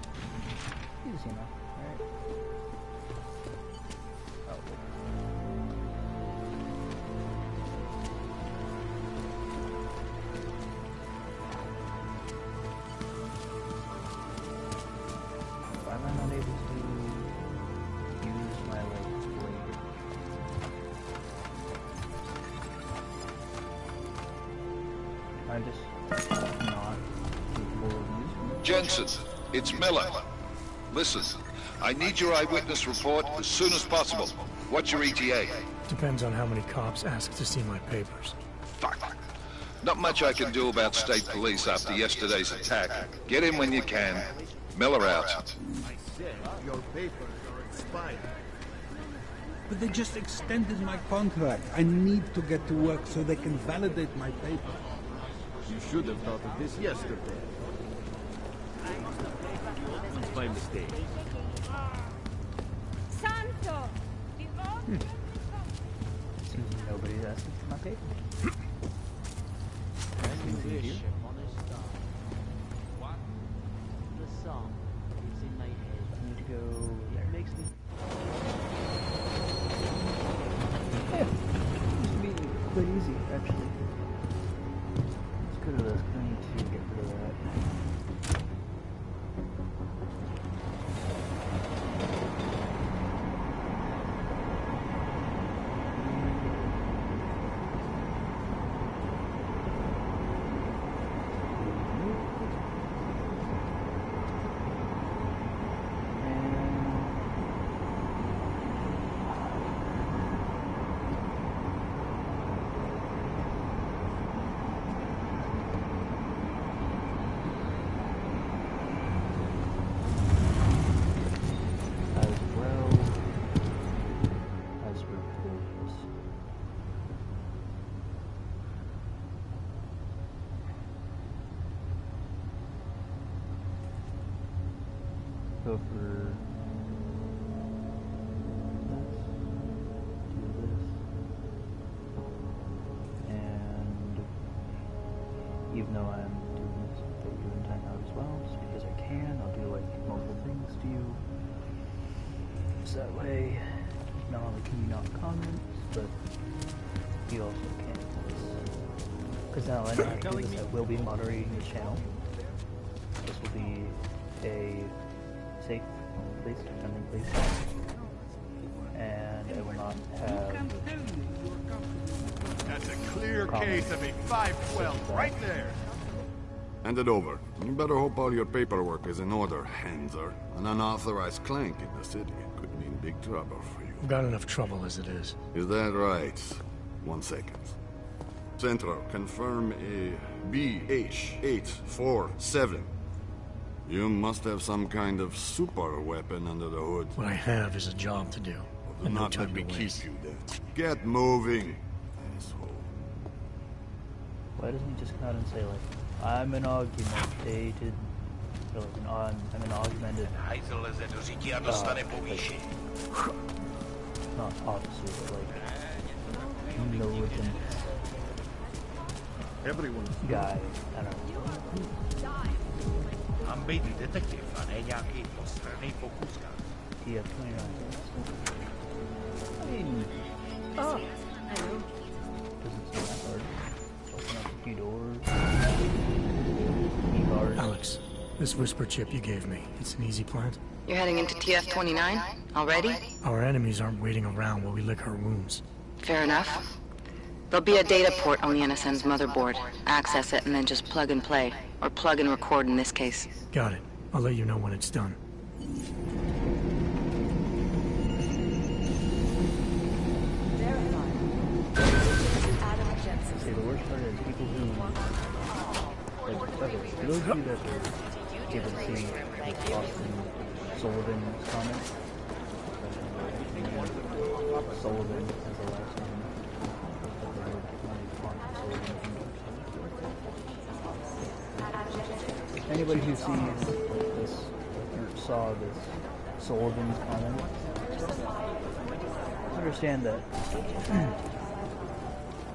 Easy enough, alright. Oh, wait. Why am I not able to use my, like, blade? I'm just not capable of using it. Jensen, it's Miller. Listen, I need your eyewitness report as soon as possible. What's your ETA? Depends on how many cops ask to see my papers. Fuck. Not much I can do about state police after yesterday's attack. Get in when you can. Miller out. I said your papers are expired. But they just extended my contract. I need to get to work so they can validate my paper. You should have thought of this yesterday. It's my mistake. Santo! Seems nobody's asking for my paper. The song is in my head. I need to go there. It makes me... Yeah, this would be quite easy, actually. Let's go to this. I need to get rid of that. Go for this, do this, and even though I'm doing this with a given timeout as well, just because I can, I'll do like multiple things to you. So that way, not only can you not comment, but you also can. Because now I know how to do this, I will be moderating the channel. This will be a safe place, friendly place, and I will not have... That's a clear case of a 512 right there. Hand it over. You better hope all your paperwork is in order, Hanser. An unauthorized clank in the city could mean big trouble for you. I've got enough trouble as it is. Is that right? 1 second. Central, confirm a BH-847. You must have some kind of super weapon under the hood. What I have is a job to do. Do not let me keep you there. Get moving, asshole. Why doesn't he just come out and say, like, I'm an augmented... Or like I'm an augmented... not officer, but like... militant... Everyone. Guy. I don't know. Yeah, 29. I mean... Oh, hello. Doesn't seem that hard. Open up a few doors. Key cards. Alex, This whisper chip you gave me, it's an easy plant? You're heading into TF-29? Already? Our enemies aren't waiting around while we lick our wounds. Fair enough. There'll be a data port on the NSN's motherboard. Access it and then just plug and play. Or plug and record in this case. Got it. I'll let you know when it's done. See, the worst part is people who, like, okay, for those of you that were able to see Austin Sullivan's comments, Sullivan as the last name, anybody who sees this, or saw this Sullivan's comment, understand that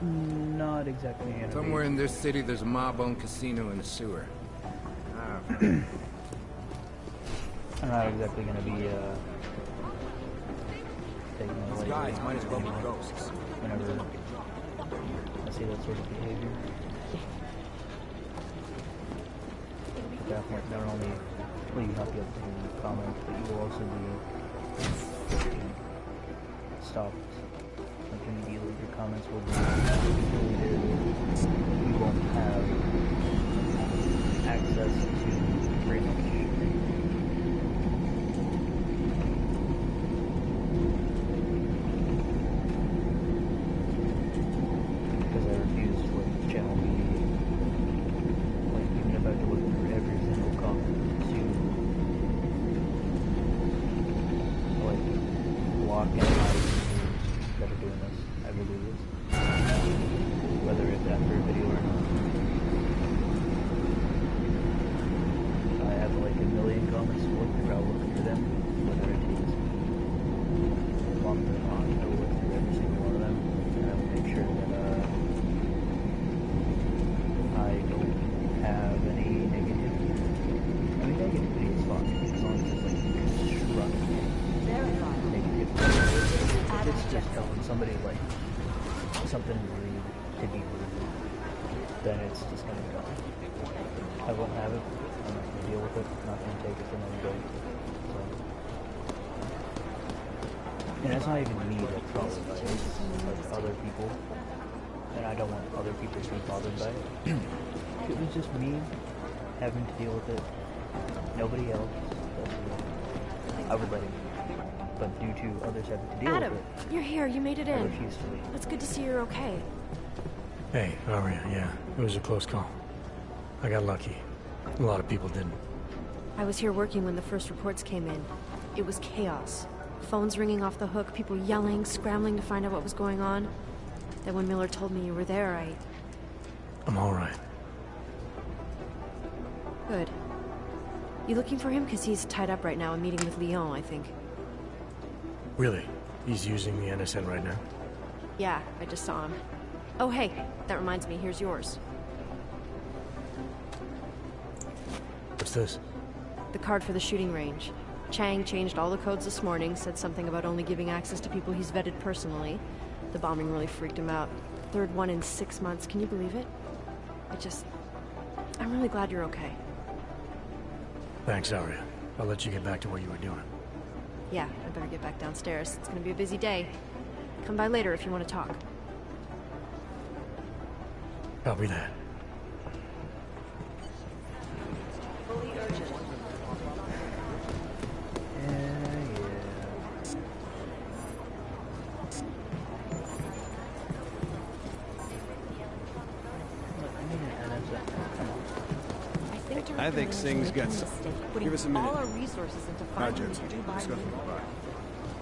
not exactly gonna Somewhere in this city, there's a mob-owned casino in the sewer. I'm not exactly gonna be taking it away. Guys might as well be ghosts. Whenever I see that sort of behavior. At that point, not only will you not be able to comment, but you will also be stopped. Like immediately, your comments will be deleted. You won't have access to pretty much because I refuse to like channel media. Like even if I have to look through every single comment to like block and hide that are doing this, I will do this. Whether it's after a video or not. I have like a million comments to look through, I'll look through them. Whether it takes long or not, I will look through every single one of them. And I will make sure that I don't have any negativity. I mean, negativity is fine, as long as it's like constructive negativity. If it's just telling somebody like something rude to be rude, then it's just gonna go. I won't have it. I'm not gonna deal with it. I'm not gonna take it from anybody. So, and it's not even me that's bothered by it. It's like other people, and I don't want other people to be bothered by it. If it was just me having to deal with it, nobody else, I would let it be. But due to others having to deal Adam, with it, you're here. You made it I in. refuse to leave. It's good to see you're okay. Hey, Aria, yeah. It was a close call. I got lucky. A lot of people didn't. I was here working when the first reports came in. It was chaos. Phones ringing off the hook, people yelling, scrambling to find out what was going on. Then when Miller told me you were there, I'm alright. Good. You looking for him? Because he's tied up right now and meeting with Leon, I think. Really? He's using the NSN right now? Yeah, I just saw him. Oh, hey, that reminds me, here's yours. What's this? The card for the shooting range. Chang changed all the codes this morning, said something about only giving access to people he's vetted personally. The bombing really freaked him out. Third one in 6 months, can you believe it? I'm really glad you're okay. Thanks, Aria. I'll let you get back to what you were doing. Yeah, I better get back downstairs. It's gonna be a busy day. Come by later if you want to talk. Copy that. I think Singh's got some. Give us a minute. All our resources into Now, finding Jensen, let's go through the bar.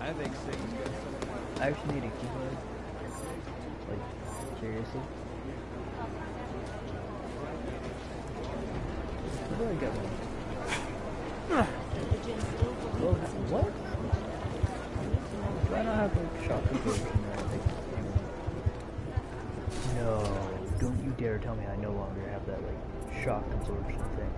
I think Singh's got some. I actually need a keyboard. Like, seriously? Where do I get one? Well, what? Do I not have like shock absorption or anything? No, don't you dare tell me I no longer have that like shock absorption thing.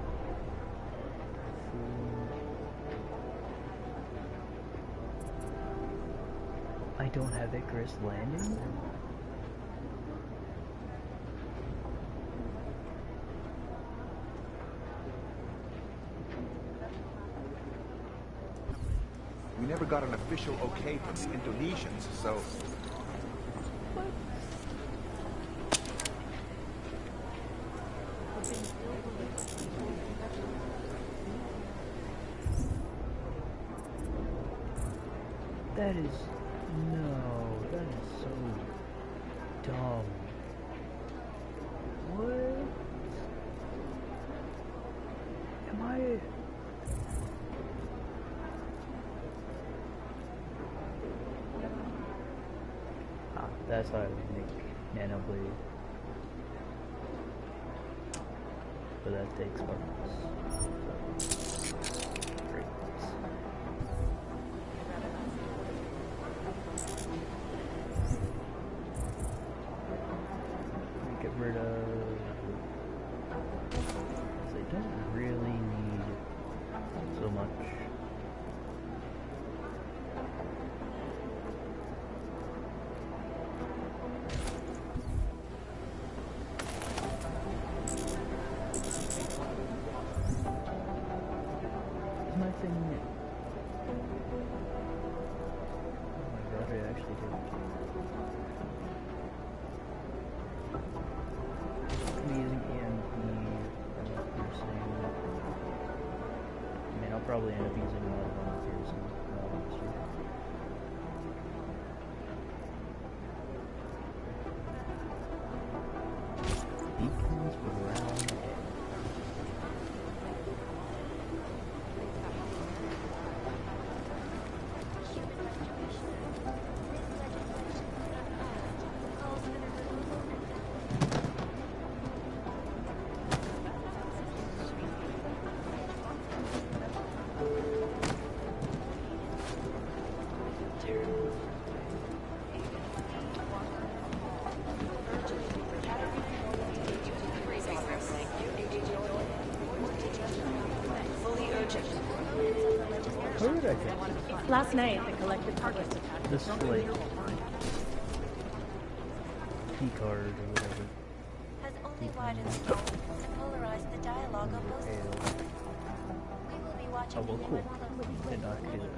I don't have Icarus landing? never got an official okay from the Indonesians, so... That is... No, that is so dumb. What? Am I... Ah, that's how I would make nanoblade. But that takes parts. Great. Get rid of... I don't really need so much. Is my thing... Oh my god, I actually did. I'm using EMP piercing. I mean, I'll probably end up using a lot of armor piercing. Beacons around it. Where did I get Last night, the collective targets attacked. this, like, key card or whatever? Has only widened scope and polarized the dialogue on both sides. We will be watching Oh, well, the cool. UN closely. Did not do that.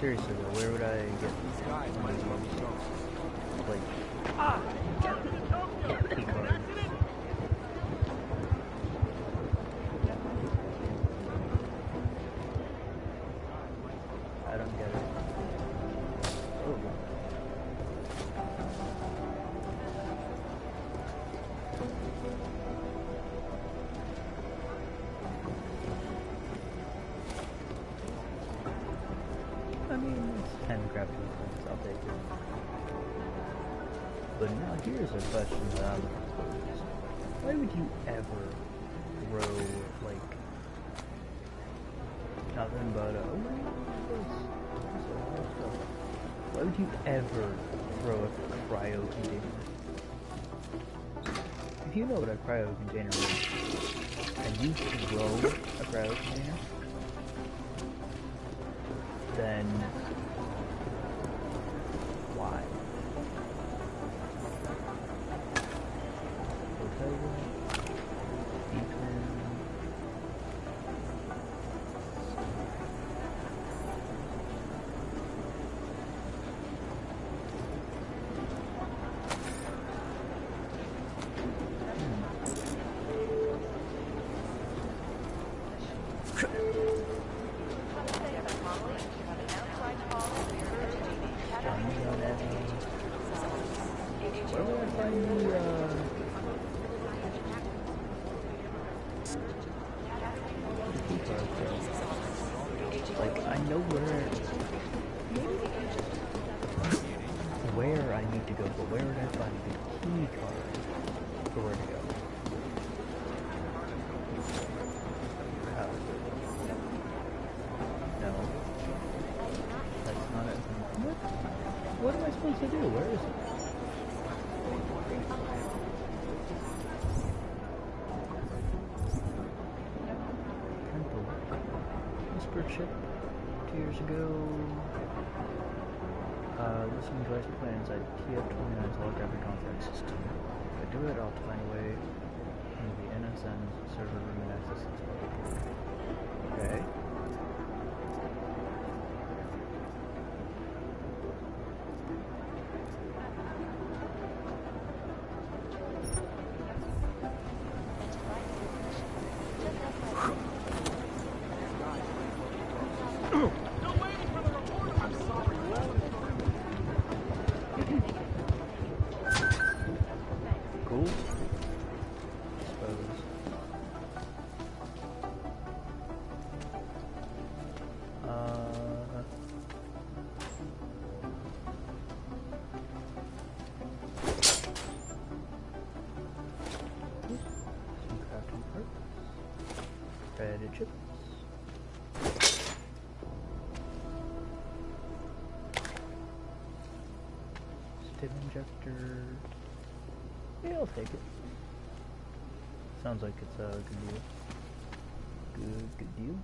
Seriously though, where would I get like key cards? I don't get it. Oh. I mean, it's handcrafted things, I'll take it. But now here's a question that I'm posed. Why would you ever throw, like, nothing but a... Oh, there's a lot of stuff. Why would you ever throw a cryo container? If you know what a cryo container is, and you throw a cryo container, then why? Hotel, beacon. Where would I find the, like, I know where I need to go, but where would I find the key card for where to go? No. That's not it. What am I supposed to do? Where is it? Whispered ship 2 years ago. Listening device plans at TF-29's holographic conference system. If I do it, I'll find a way. into the NSN server room and access its public. Okay. Cool. Suppose. Some crafting parts. Breaded chips. Stim injector. Yeah, I'll take it. Sounds like it's a good deal. Good deal.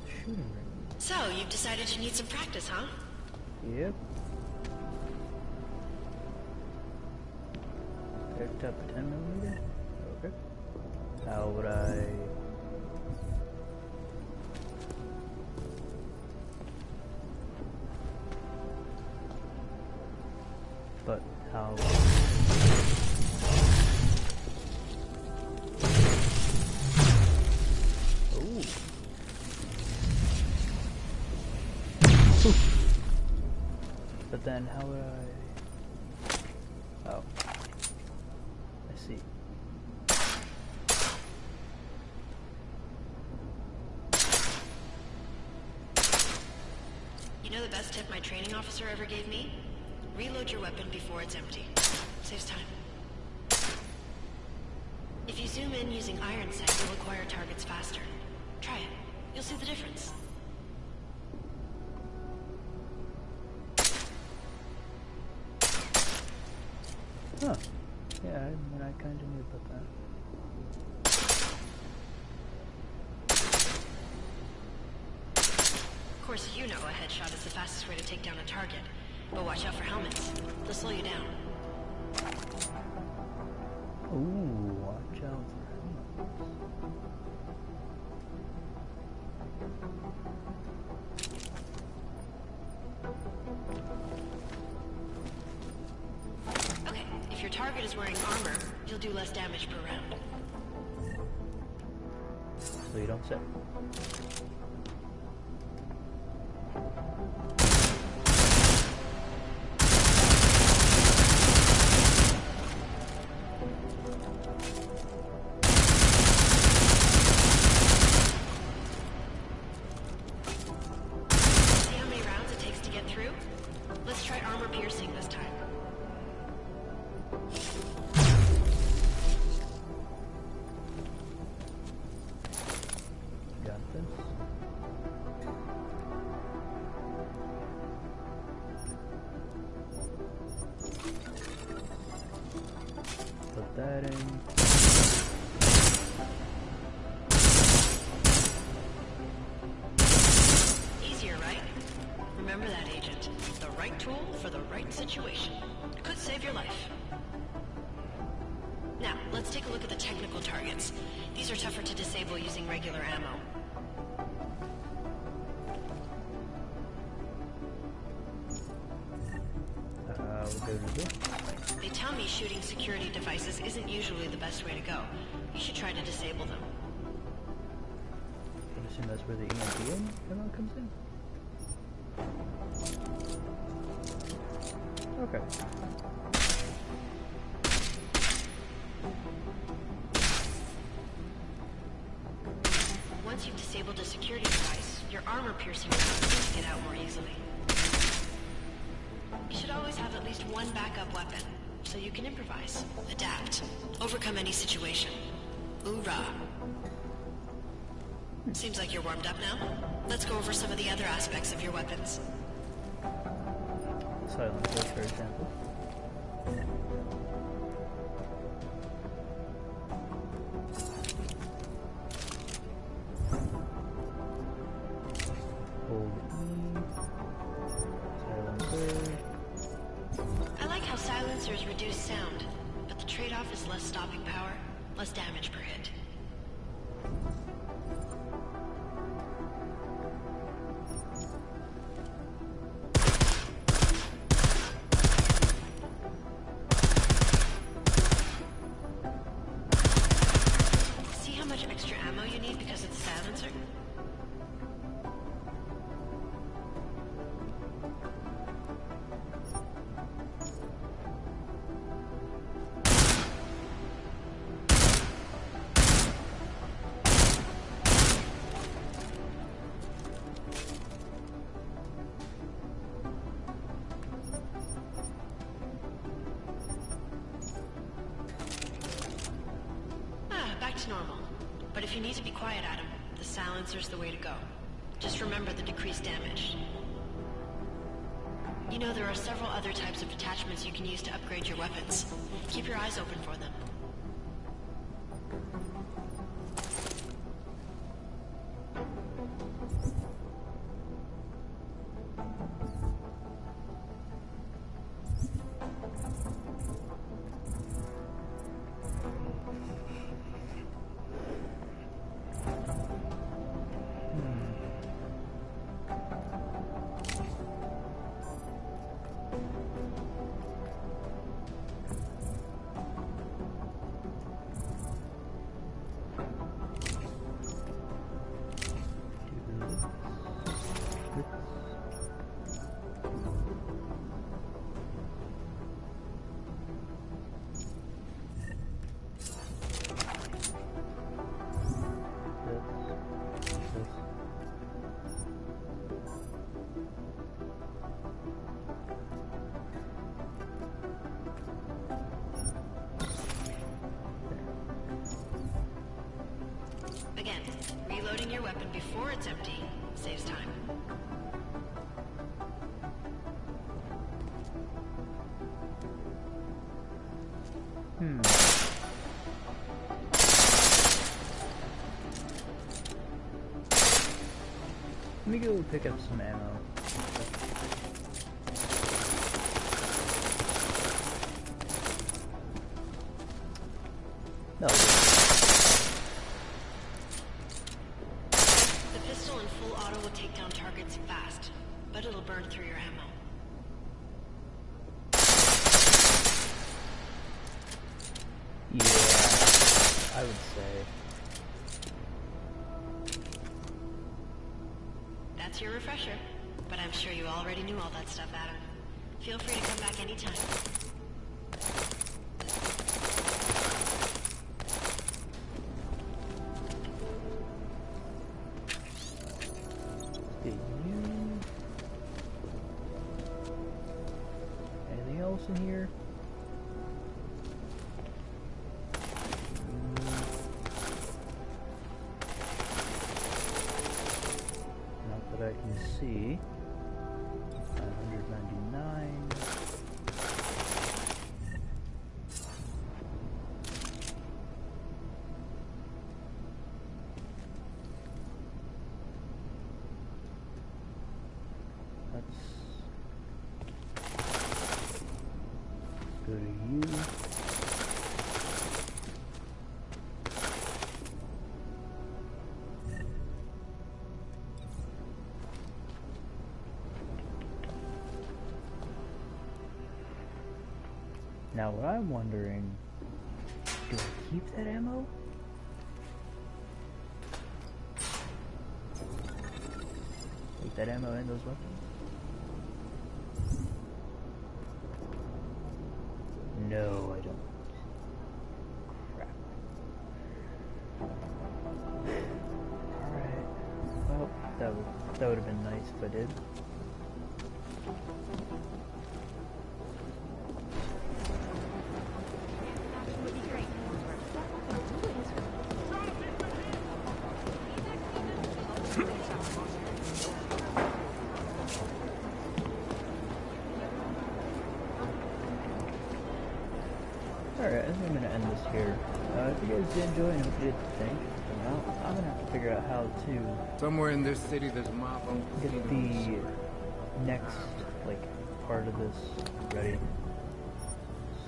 Shooting range. So, you've decided you need some practice, huh? Yep. Picked up a 10mm. Okay. How would I... But how... Ooh. But then how would I... Oh. I see. You know the best tip my training officer ever gave me? Reload your weapon before it's empty. Saves time. If you zoom in using iron sight, you'll acquire targets faster. Try it. You'll see the difference. Huh. Yeah, I kinda knew about that. Of course, you know a headshot is the fastest way to take down a target. But watch out for helmets. They'll slow you down. Ooh, watch out for Okay, if your target is wearing armor, you'll do less damage per round. So you don't say. See how many rounds it takes to get through? Let's try armor piercing this time. Got this. Put that in. Easier, right? Remember that, Agent. The right tool for the right situation. It could save your life. Now, let's take a look at the technical targets. These are tougher to disable using regular ammo. We'll go to this. They tell me shooting security devices isn't usually the best way to go. You should try to disable them. I assume that's where the EMP ammo comes in? Okay. Once you've disabled a security device, your armor-piercing rounds get out more easily. You should always have at least one backup weapon, so you can improvise, adapt, overcome any situation. Hoorah! Seems like you're warmed up now. Let's go over some of the other aspects of your weapons. Silencer, for example. Oh. less damage per hit. See how much extra ammo you need because it's a silencer? Back to normal. But if you need to be quiet, Adam, the silencer's the way to go. Just remember the decreased damage. You know, there are several other types of attachments you can use to upgrade your weapons. Keep your eyes open for them. Again, reloading your weapon before it's empty saves time. Let me go pick up some ammo. No. The pistol in full auto will take down targets fast, but it'll burn through your ammo. Yeah, I would say. That's your refresher, but I'm sure you already knew all that stuff, Adam. Feel free to come back anytime. Anything else in here? Not that I can see. 199. Go to you. Now what I'm wondering, do I keep that ammo? Keep that ammo in those weapons? No, I don't. Crap. Alright. Well, that would have been nice if I did. Alright, I think I'm gonna end this here. If you guys did enjoy and hope you did think, well, I'm gonna have to figure out how to... Somewhere in this city there's a mob on get the next, like, part of this ready.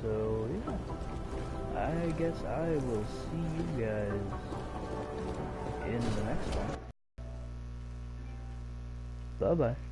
So, yeah. I guess I will see you guys in the next one. Bye-bye.